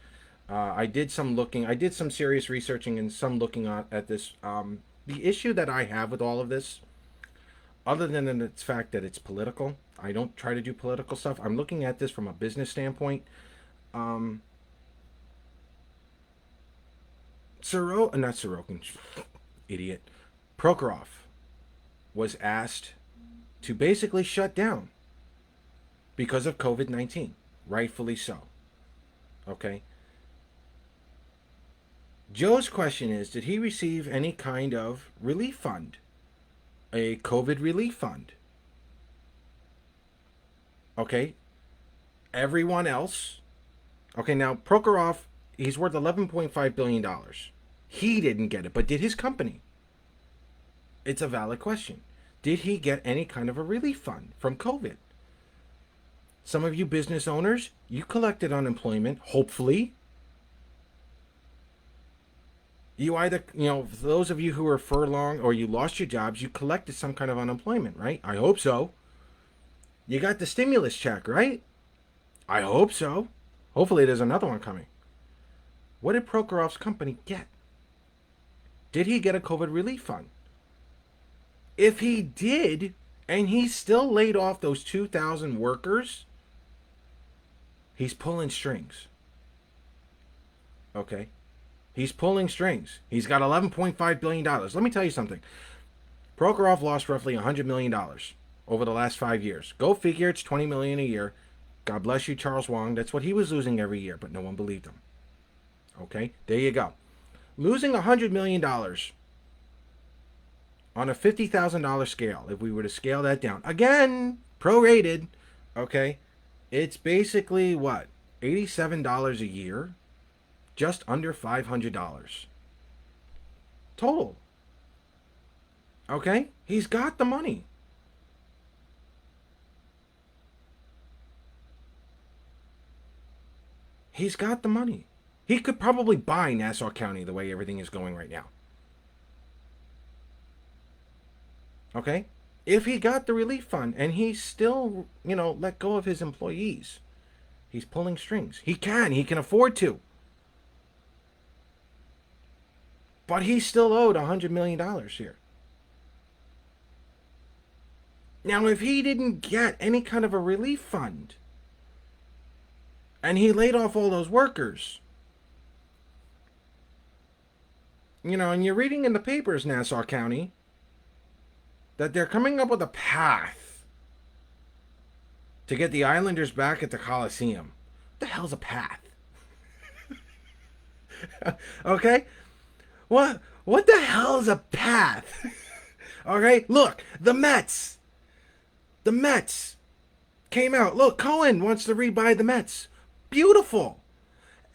I did some looking. I did some serious researching and some looking at this. The issue that I have with all of this, other than its fact that it's political, I don't try to do political stuff. I'm looking at this from a business standpoint. Um, not Sorokin, idiot. Prokhorov was asked to basically shut down because of COVID-19, rightfully so. Okay. Joe's question is, did he receive any kind of relief fund? A COVID relief fund? Okay. Everyone else. Okay, now Prokhorov, he's worth $11.5 billion. He didn't get it, but did his company? It's a valid question. Did he get any kind of a relief fund from COVID? Some of you business owners, you collected unemployment, hopefully. You either, for those of you who were furlonged or you lost your jobs, you collected some kind of unemployment, right? I hope so. You got the stimulus check, right? I hope so. Hopefully there's another one coming. What did Prokhorov's company get? Did he get a COVID relief fund? If he did, and he still laid off those 2,000 workers, he's pulling strings. Okay? He's pulling strings. He's got $11.5 billion. Let me tell you something. Prokhorov lost roughly $100 million over the last 5 years. Go figure, it's $20 million a year. God bless you, Charles Wong. That's what he was losing every year, but no one believed him. Okay? There you go. Losing $100 million on a $50,000 scale, if we were to scale that down. Again, prorated. Okay? It's basically what? $87 a year? Just under $500 total. Okay? He's got the money. He's got the money. He could probably buy Nassau County the way everything is going right now. Okay? If he got the relief fund and he still, let go of his employees, he's pulling strings. He can afford to. But he still owed $100 million here. Now, if he didn't get any kind of a relief fund and he laid off all those workers, and you're reading in the papers, Nassau County, that they're coming up with a path to get the Islanders back at the Coliseum. What the hell's a path? Okay? What the hell is a path? Okay, look, the Mets came out. Look, Cohen wants to rebuy the Mets. Beautiful.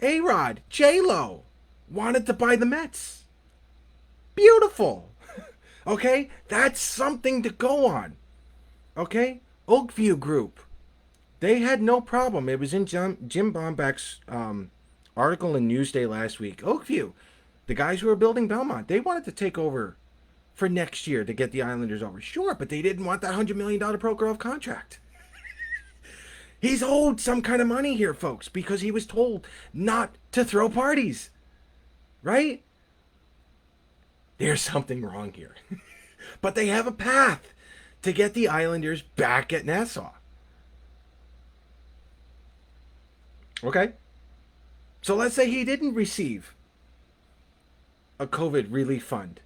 A-Rod, J-Lo wanted to buy the Mets. Beautiful. Okay, that's something to go on. Okay, Oakview Group, they had no problem. It was in Jim Bomback's article in Newsday last week. Oakview, the guys who are building Belmont, they wanted to take over for next year to get the Islanders over. Sure, but they didn't want that $100 million Prokhorov contract. He's owed some kind of money here, folks, because he was told not to throw parties. Right? There's something wrong here. But they have a path to get the Islanders back at Nassau. Okay? So let's say he didn't receive a COVID relief fund.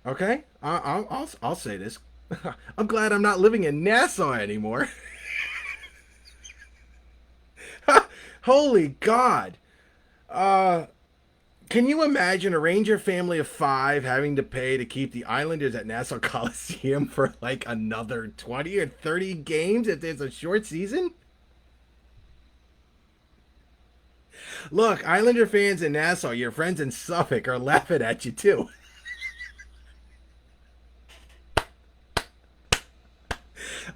Okay? I'll say this. I'm glad I'm not living in Nassau anymore. Holy God. Can you imagine a Ranger family of 5 having to pay to keep the Islanders at Nassau Coliseum for like another 20 or 30 games if there's a short season? Look, Islander fans in Nassau, your friends in Suffolk are laughing at you too.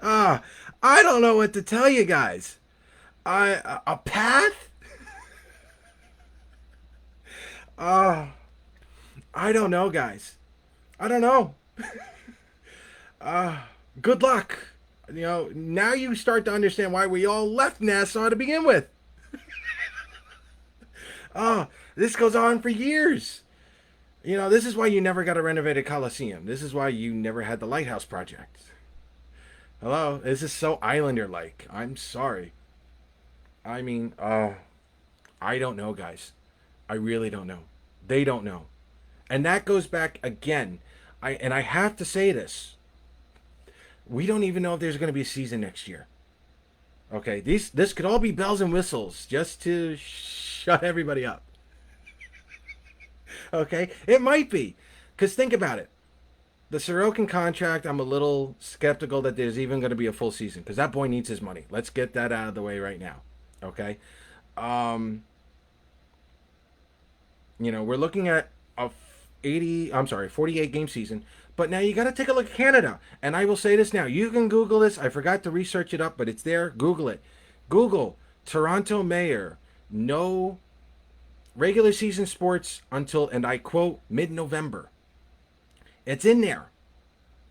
Ah, I don't know what to tell you guys. A path? Uh, I don't know, guys. I don't know. Good luck. Now you start to understand why we all left Nassau to begin with. This goes on for years. This is why you never got a renovated Coliseum. This is why you never had the Lighthouse Project. Hello? This is so Islander like. I'm sorry. I mean, I don't know, guys. I really don't know. They don't know. And that goes back again. I have to say this. We don't even know if there's going to be a season next year. Okay, this could all be bells and whistles just to shut everybody up. Okay, it might be, because think about it. The Sorokin contract, I'm a little skeptical that there's even going to be a full season because that boy needs his money. Let's get that out of the way right now. Okay, we're looking at a 48 game season. But now you got to take a look at Canada. And I will say this now. You can Google this. I forgot to research it up, but it's there. Google it. Google Toronto mayor, no regular season sports until, and I quote, mid-November. It's in there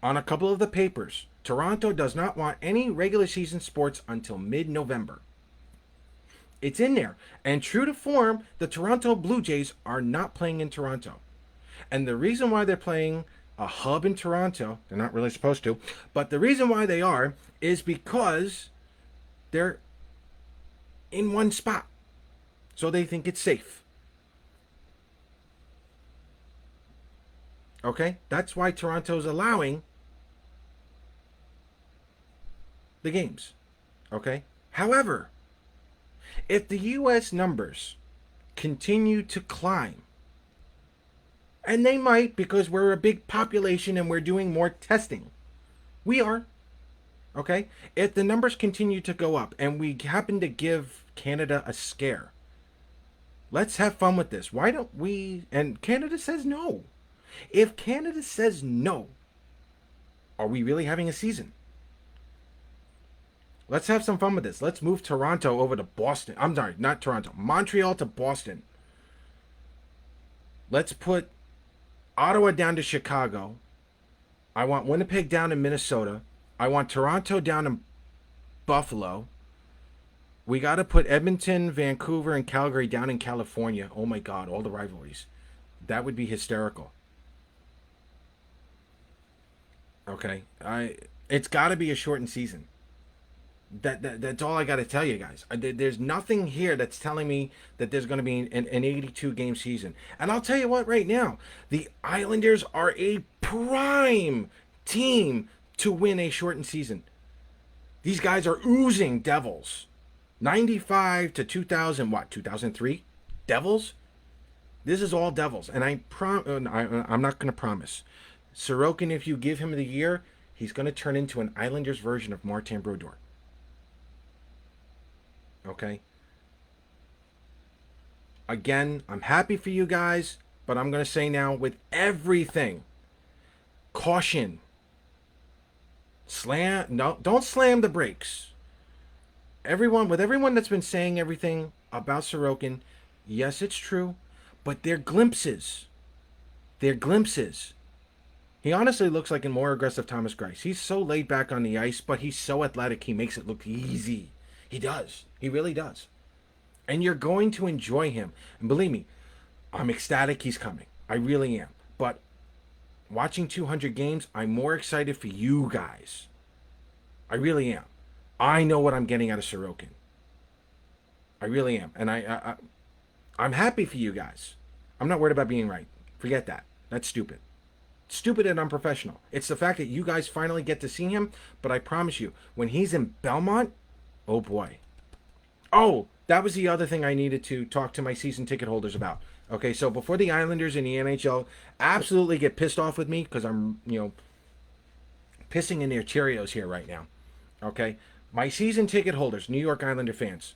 on a couple of the papers. Toronto does not want any regular season sports until mid-November. It's in there. And true to form, the Toronto Blue Jays are not playing in Toronto. And the reason why they're playing a hub in Toronto, they're not really supposed to, but the reason why they are is because they're in one spot. So they think it's safe. Okay? That's why Toronto's allowing the games. Okay? However, if the U.S. numbers continue to climb, and they might because we're a big population and we're doing more testing. We are. Okay? If the numbers continue to go up and we happen to give Canada a scare, let's have fun with this. Why don't we... And Canada says no. If Canada says no, are we really having a season? Let's have some fun with this. Let's move Toronto over to Boston. I'm sorry, not Toronto. Montreal to Boston. Let's put Ottawa down to Chicago. I want Winnipeg down in Minnesota. I want Toronto down in Buffalo. We got to put Edmonton, Vancouver, and Calgary down in California. Oh my God, all the rivalries. That would be hysterical. Okay, it's got to be a shortened season. That's all I got to tell you guys. There's nothing here that's telling me that there's going to be an 82 game season. And I'll tell you what right now, the Islanders are a prime team to win a shortened season. These guys are oozing Devils. 95 to 2000, 2003? Devils? This is all Devils. And I'm not going to promise. Sorokin, if you give him the year, he's going to turn into an Islanders version of Martin Brodeur. Okay? Again, I'm happy for you guys, but I'm going to say now with everything, caution. Don't slam the brakes. Everyone that's been saying everything about Sorokin, yes, it's true, but they're glimpses. They're glimpses. He honestly looks like a more aggressive Thomas Greiss. He's so laid back on the ice, but he's so athletic, he makes it look easy. He does. He really does. And you're going to enjoy him. And believe me, I'm ecstatic he's coming. I really am. But watching 200 games, I'm more excited for you guys. I really am. I know what I'm getting out of Sorokin. I really am. And I'm happy for you guys. I'm not worried about being right. Forget that. That's stupid. Stupid and unprofessional. It's the fact that you guys finally get to see him. But I promise you, when he's in Belmont, oh boy. Oh, that was the other thing I needed to talk to my season ticket holders about. Okay, so before the Islanders in the NHL absolutely get pissed off with me because I'm, pissing in their Cheerios here right now. Okay, my season ticket holders, New York Islander fans,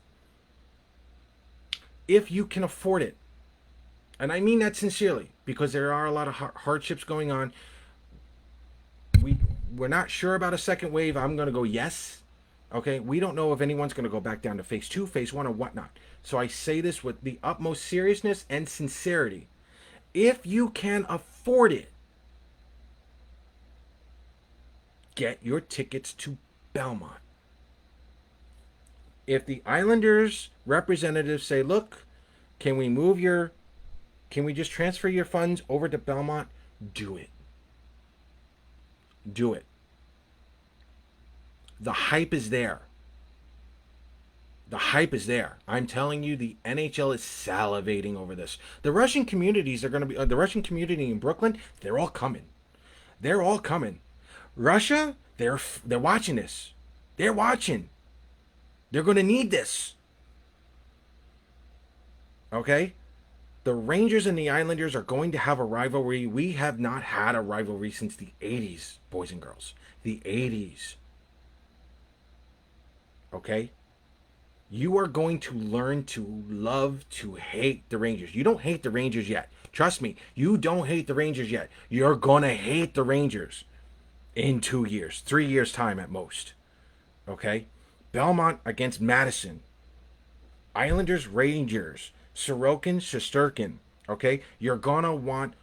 if you can afford it, and I mean that sincerely because there are a lot of hardships going on. We we're not sure about a second wave. I'm going to go yes. Okay, we don't know if anyone's going to go back down to phase two, phase one, or whatnot. So I say this with the utmost seriousness and sincerity. If you can afford it, get your tickets to Belmont. If the Islanders representatives say, look, can we move your, can we just transfer your funds over to Belmont? Do it. Do it. The hype is there. The hype is there. I'm telling you, the NHL is salivating over this. The Russian communities are going to be, the Russian community in Brooklyn, they're all coming. They're all coming. Russia, they're watching this. They're watching. They're going to need this. Okay? The Rangers and the Islanders are going to have a rivalry. We have not had a rivalry since the 80s, boys and girls. The 80s. Okay? You are going to learn to love to hate the Rangers. You don't hate the Rangers yet. Trust me, you don't hate the Rangers yet. You're going to hate the Rangers in 2 years, 3 years' time at most. Okay? Belmont against Madison. Islanders, Rangers. Sorokin, Shesterkin. Okay? You're going to want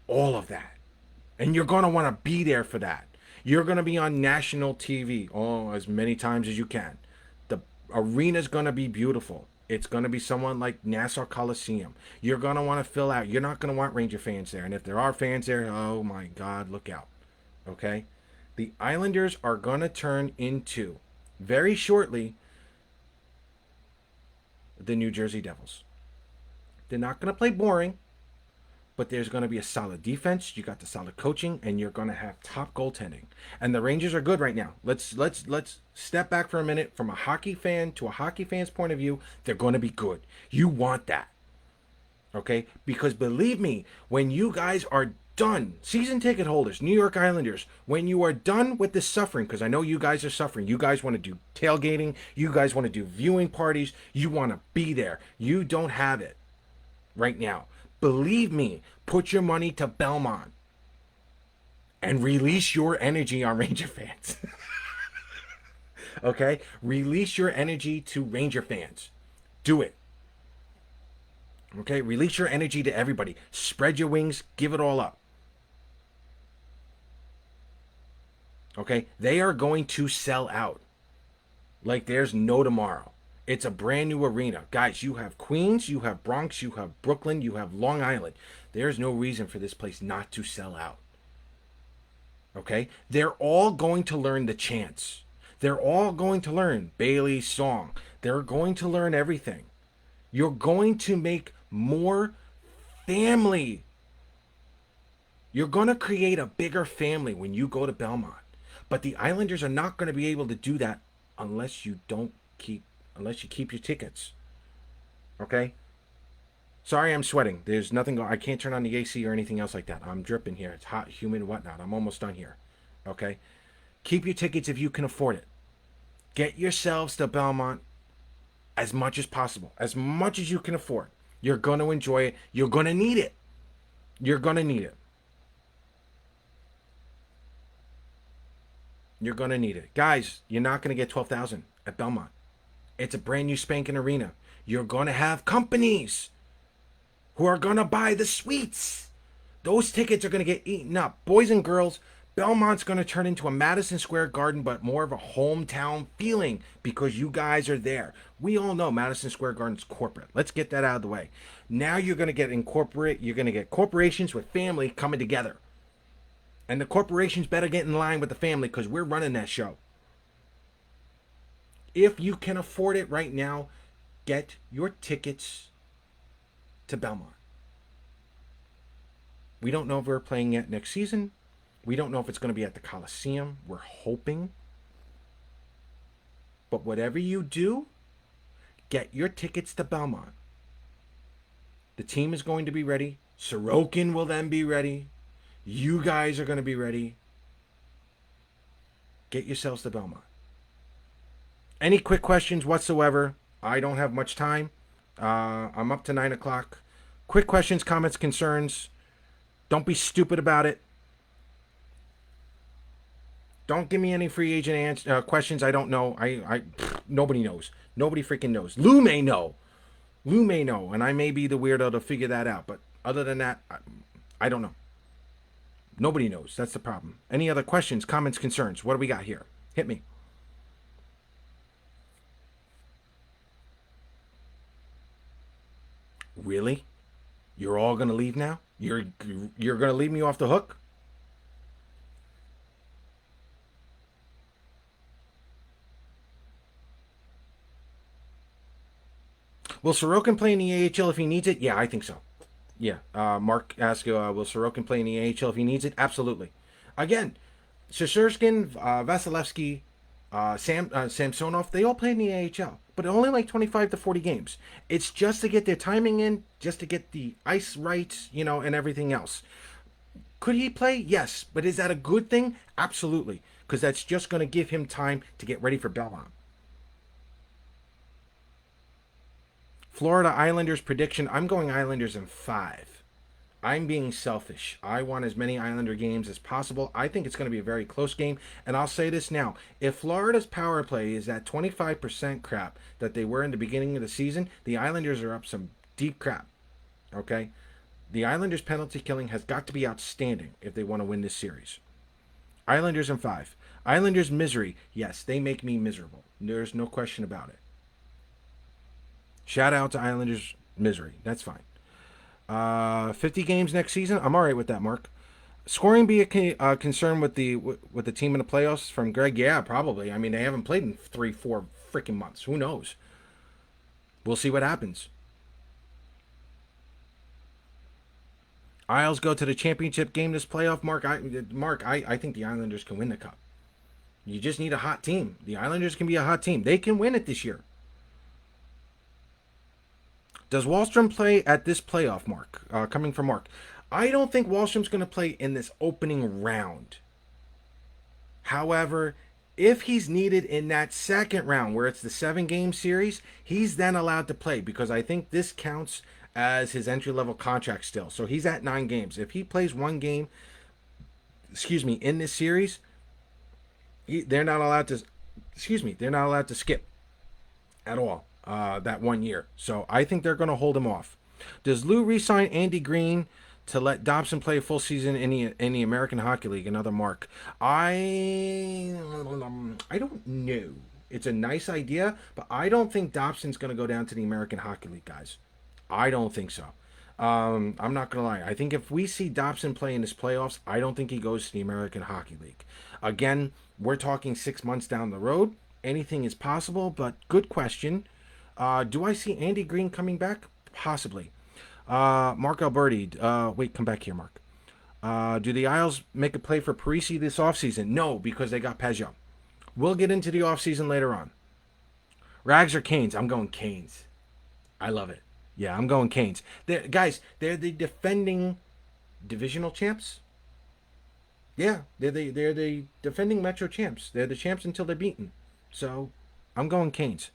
all of that. And you're going to want to be there for that. You're going to be on national TV, as many times as you can. The arena's going to be beautiful. It's going to be someone like Nassau Coliseum. You're going to want to fill out. You're not going to want Ranger fans there. And if there are fans there, oh my God, look out. Okay? The Islanders are going to turn into, very shortly, the New Jersey Devils. They're not going to play boring, but there's going to be a solid defense. You got the solid coaching, and you're going to have top goaltending. And the Rangers are good right now. Let's step back for a minute. From a hockey fan to a hockey fan's point of view, they're going to be good. You want that, okay? Because believe me, when you guys are done, season ticket holders, New York Islanders, when you are done with the suffering, because I know you guys are suffering. You guys want to do tailgating. You guys want to do viewing parties. You want to be there. You don't have it right now. Believe me, put your money to Belmont and release your energy on Ranger fans. Okay? Release your energy to Ranger fans. Do it. Okay? Release your energy to everybody. Spread your wings. Give it all up. Okay? They are going to sell out like there's no tomorrow. It's a brand new arena. Guys, you have Queens, you have Bronx, you have Brooklyn, you have Long Island. There's no reason for this place not to sell out. Okay? They're all going to learn the chants. They're all going to learn Bailey's song. They're going to learn everything. You're going to make more family. You're going to create a bigger family when you go to Belmont. But the Islanders are not going to be able to do that unless you keep your tickets. Okay? Sorry, I'm sweating. There's nothing. I can't turn on the AC or anything else like that. I'm dripping here. It's hot, humid, whatnot. I'm almost done here. Okay? Keep your tickets if you can afford it. Get yourselves to Belmont as much as possible. As much as you can afford. You're going to enjoy it. You're going to need it. You're going to need it. You're going to need it. Guys, you're not going to get 12,000 at Belmont. It's a brand new spanking arena. You're going to have companies who are going to buy the suites. Those tickets are going to get eaten up. Boys and girls, Belmont's going to turn into a Madison Square Garden, but more of a hometown feeling because you guys are there. We all know Madison Square Garden's corporate. Let's get that out of the way. Now you're going to get corporations with family coming together. And the corporations better get in line with the family because we're running that show. If you can afford it right now, get your tickets to Belmont. We don't know if we're playing yet next season. We don't know if it's going to be at the Coliseum. We're hoping. But whatever you do, get your tickets to Belmont. The team is going to be ready. Sorokin will then be ready. You guys are going to be ready. Get yourselves to Belmont. Any quick questions whatsoever? I don't have much time. I'm up to 9 o'clock. Quick questions, comments, concerns. Don't be stupid about it. Don't give me any free agent questions. I don't know. Nobody knows. Nobody freaking knows. Lou may know. Lou may know, and I may be the weirdo to figure that out. But other than that, I don't know. Nobody knows. That's the problem. Any other questions, comments, concerns? What do we got here? Hit me. Really? You're all gonna leave now? You're gonna leave me off the hook? Will Sorokin play in the AHL if he needs it? Yeah, I think so. Yeah. Mark asks, will Sorokin play in the AHL if he needs it? Absolutely. Again, Sherskin, Vasilevsky, Samsonov, they all play in the AHL, but only like 25 to 40 games. It's just to get their timing in, just to get the ice right, and everything else. Could he play? Yes. But is that a good thing? Absolutely. Because that's just going to give him time to get ready for Belmont. Florida Islanders prediction. I'm going Islanders in 5. I'm being selfish. I want as many Islander games as possible. I think it's going to be a very close game. And I'll say this now. If Florida's power play is that 25% crap that they were in the beginning of the season, the Islanders are up some deep crap. Okay? The Islanders' penalty killing has got to be outstanding if they want to win this series. Islanders in 5. Islanders misery. Yes, they make me miserable. There's no question about it. Shout out to Islanders misery. That's fine. 50 games next season. I'm all right with that, Mark. Scoring be a concern with the team in the playoffs from Greg? Yeah, probably. I mean, they haven't played in 3-4 freaking months. Who knows? We'll see what happens. Isles go to the championship game this playoff, Mark. I think the Islanders can win the cup. You just need a hot team. The Islanders can be a hot team. They can win it this year. Does Wahlstrom play at this playoff, Mark? Coming from Mark. I don't think Wahlstrom's going to play in this opening round. However, if he's needed in that second round, where it's the 7-game series, he's then allowed to play because I think this counts as his entry-level contract still. So he's at 9 games. If he plays one game, in this series, they're not allowed to skip at all. That 1 year. So I think they're going to hold him off. Does Lou re-sign Andy Green to let Dobson play a full season in the American Hockey League? Another Mark. I don't know. It's a nice idea, but I don't think Dobson's going to go down to the American Hockey League, guys. I don't think so. I'm not going to lie. I think if we see Dobson play in this playoffs, I don't think he goes to the American Hockey League. Again, we're talking 6 months down the road. Anything is possible, but good question. Do I see Andy Green coming back? Possibly. Mark Alberti. Wait, come back here, Mark. Do the Isles make a play for Parisi this offseason? No, because they got Peugeot. We'll get into the offseason later on. Rags or Canes? I'm going Canes. I love it. Yeah, I'm going Canes. Guys, they're the defending divisional champs. Yeah, they're the defending Metro champs. They're the champs until they're beaten. So, I'm going Canes.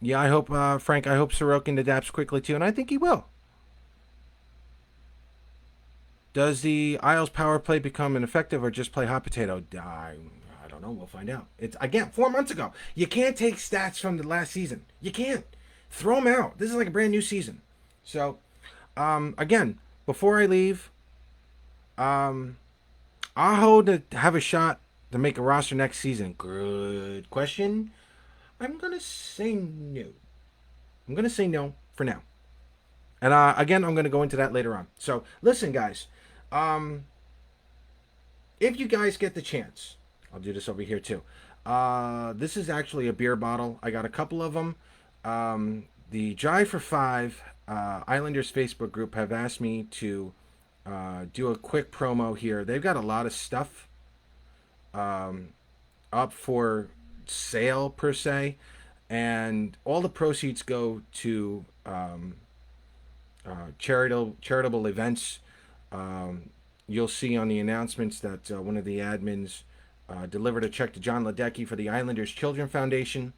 Yeah, I hope, Frank, I hope Sorokin adapts quickly too, and I think he will. Does the Isles power play become ineffective or just play hot potato? I don't know. We'll find out. It's, again, 4 months ago. You can't take stats from the last season. You can't. Throw them out. This is like a brand new season. So, again, before I leave, Aho to have a shot to make a roster next season. Good question. I'm going to say no. I'm going to say no for now. And again, I'm going to go into that later on. So, listen, guys. If you guys get the chance, I'll do this over here too. This is actually a beer bottle. I got a couple of them. The Drive for 5 Islanders Facebook group have asked me to do a quick promo here. They've got a lot of stuff up for sale per se, and all the proceeds go to charitable events. Um, you'll see on the announcements that one of the admins delivered a check to John Ledecky for the Islanders Children Foundation.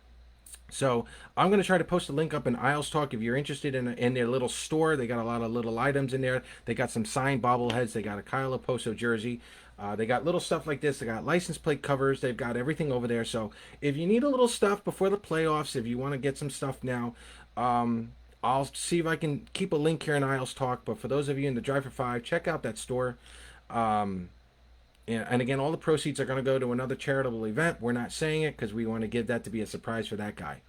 So I'm going to try to post a link up in Isles Talk if you're interested in their little store. They got a lot of little items in there. They got some signed bobbleheads. They got a Kyle Oposo jersey. They got little stuff like this. They got license plate covers. They've got everything over there. So if you need a little stuff before the playoffs, if you want to get some stuff now, I'll see if I can keep a link here in Isles Talk. But for those of you in the Drive for Five, check out that store. Um, and again, all the proceeds are going to go to another charitable event. We're not saying it because we want to give that to be a surprise for that guy.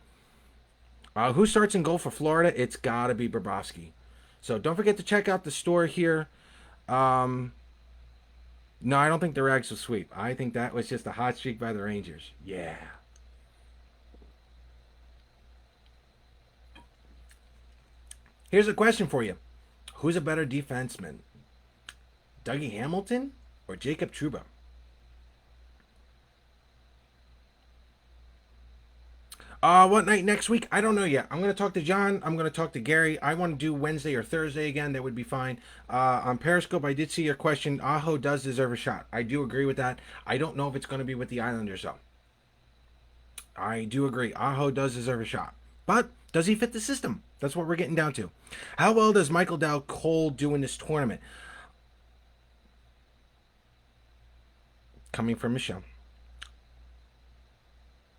Who starts in goal for Florida? It's got to be Bobrovsky. So don't forget to check out the store here. Um, no, I don't think the Rags will sweep. I think that was just a hot streak by the Rangers. Yeah. Here's a question for you. Who's a better defenseman? Dougie Hamilton or Jacob Trouba? What night next week? I don't know yet. I'm going to talk to John. I'm going to talk to Gary. I want to do Wednesday or Thursday again. That would be fine. On Periscope, I did see your question. Aho does deserve a shot. I do agree with that. I don't know if it's going to be with the Islanders, though. I do agree. Aho does deserve a shot. But does he fit the system? That's what we're getting down to. How well does Michael Dow Cole do in this tournament? Coming from Michelle.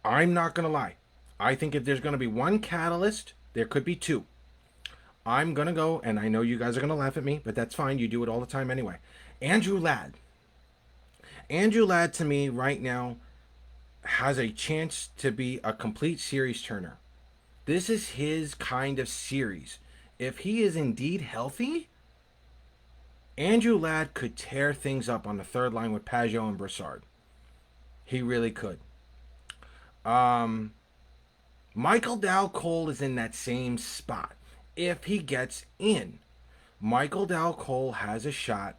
I'm not going to lie. I think if there's going to be one catalyst, there could be two. I'm going to go, and I know you guys are going to laugh at me, but that's fine. You do it all the time anyway. Andrew Ladd. Andrew Ladd, to me, right now, has a chance to be a complete series turner. This is his kind of series. If he is indeed healthy, Andrew Ladd could tear things up on the third line with Pajot and Brassard. He really could. Um, Michael Dow Cole is in that same spot. If he gets in, Michael Dow Cole has a shot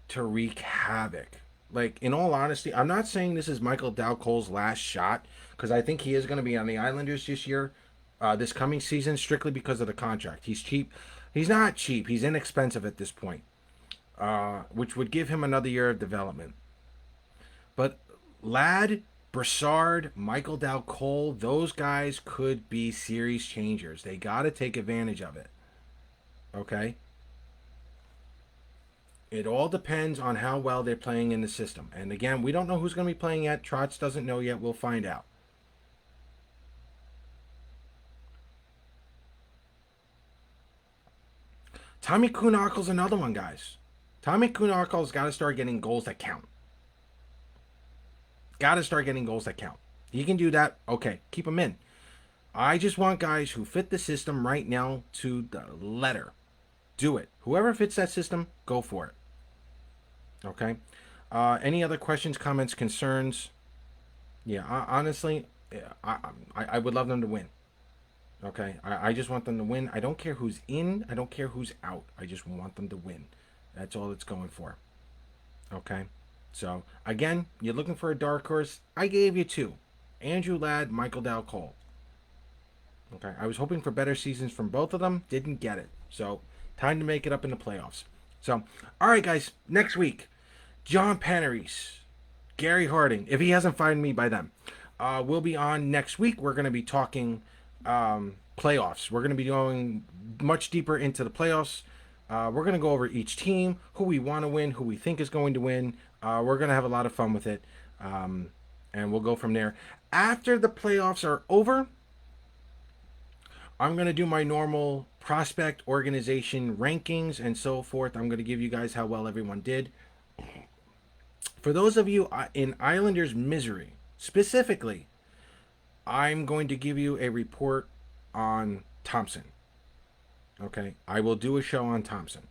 to wreak havoc. Like, in all honesty, I'm not saying this is Michael Dow Cole's last shot because I think he is going to be on the Islanders this year, this coming season, strictly because of the contract. He's cheap. He's not cheap. He's inexpensive at this point, which would give him another year of development. But Ladd, Brassard, Michael Dow Cole, those guys could be series changers. They got to take advantage of it. Okay? It all depends on how well they're playing in the system. And again, we don't know who's going to be playing yet. Trotz doesn't know yet. We'll find out. Tommy Kuhnackel's another one, guys. Tommy Kuhnackel's got to start getting goals that count. Got to start getting goals that count. He can do that. Okay, keep him in. I just want guys who fit the system right now to the letter. Do it. Whoever fits that system, go for it. Okay. Any other questions, comments, concerns? Yeah, honestly, I would love them to win. Okay. I just want them to win. I don't care who's in. I don't care who's out. I just want them to win. That's all it's going for. Okay. So, again, you're looking for a dark horse. I gave you two. Andrew Ladd, Michael Dow Cole. Okay. I was hoping for better seasons from both of them. Didn't get it. So, time to make it up in the playoffs. So, all right, guys. Next week, John Paneris, Gary Harding, if he hasn't fired me by then, we'll be on next week. We're going to be talking playoffs. We're going to be going much deeper into the playoffs. We're going to go over each team, who we want to win, who we think is going to win. We're going to have a lot of fun with it, and we'll go from there. After the playoffs are over, I'm going to do my normal prospect organization rankings and so forth. I'm going to give you guys how well everyone did. For those of you in Islanders misery, specifically, I'm going to give you a report on Thompson. Okay? I will do a show on Thompson.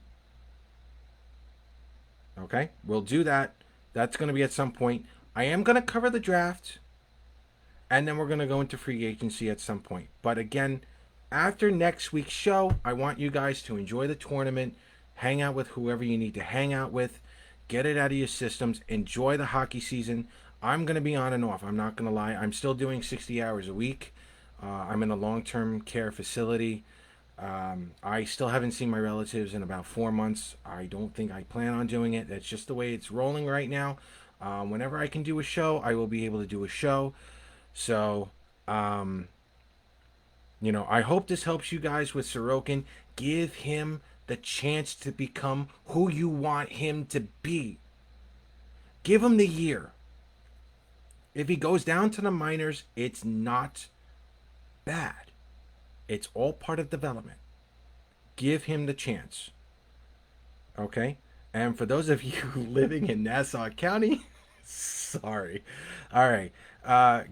Okay? We'll do that. That's going to be at some point. I am going to cover the draft, and then we're going to go into free agency at some point. But again, after next week's show, I want you guys to enjoy the tournament, hang out with whoever you need to hang out with, get it out of your systems, enjoy the hockey season. I'm going to be on and off. I'm not going to lie. I'm still doing 60 hours a week. I'm in a long-term care facility. I still haven't seen my relatives in about 4 months. I don't think I plan on doing it. That's just the way it's rolling right now. Whenever I can do a show, I will be able to do a show. So, um, I hope this helps you guys with Sorokin. Give him the chance to become who you want him to be. Give him the year. If he goes down to the minors, it's not bad. It's all part of development. Give him the chance. Okay? And for those of you living in Nassau County, sorry. All right.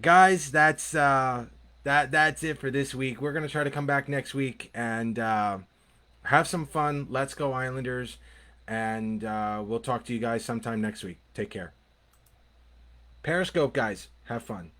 Guys, that's it for this week. We're going to try to come back next week and have some fun. Let's go Islanders. And we'll talk to you guys sometime next week. Take care. Periscope, guys. Have fun.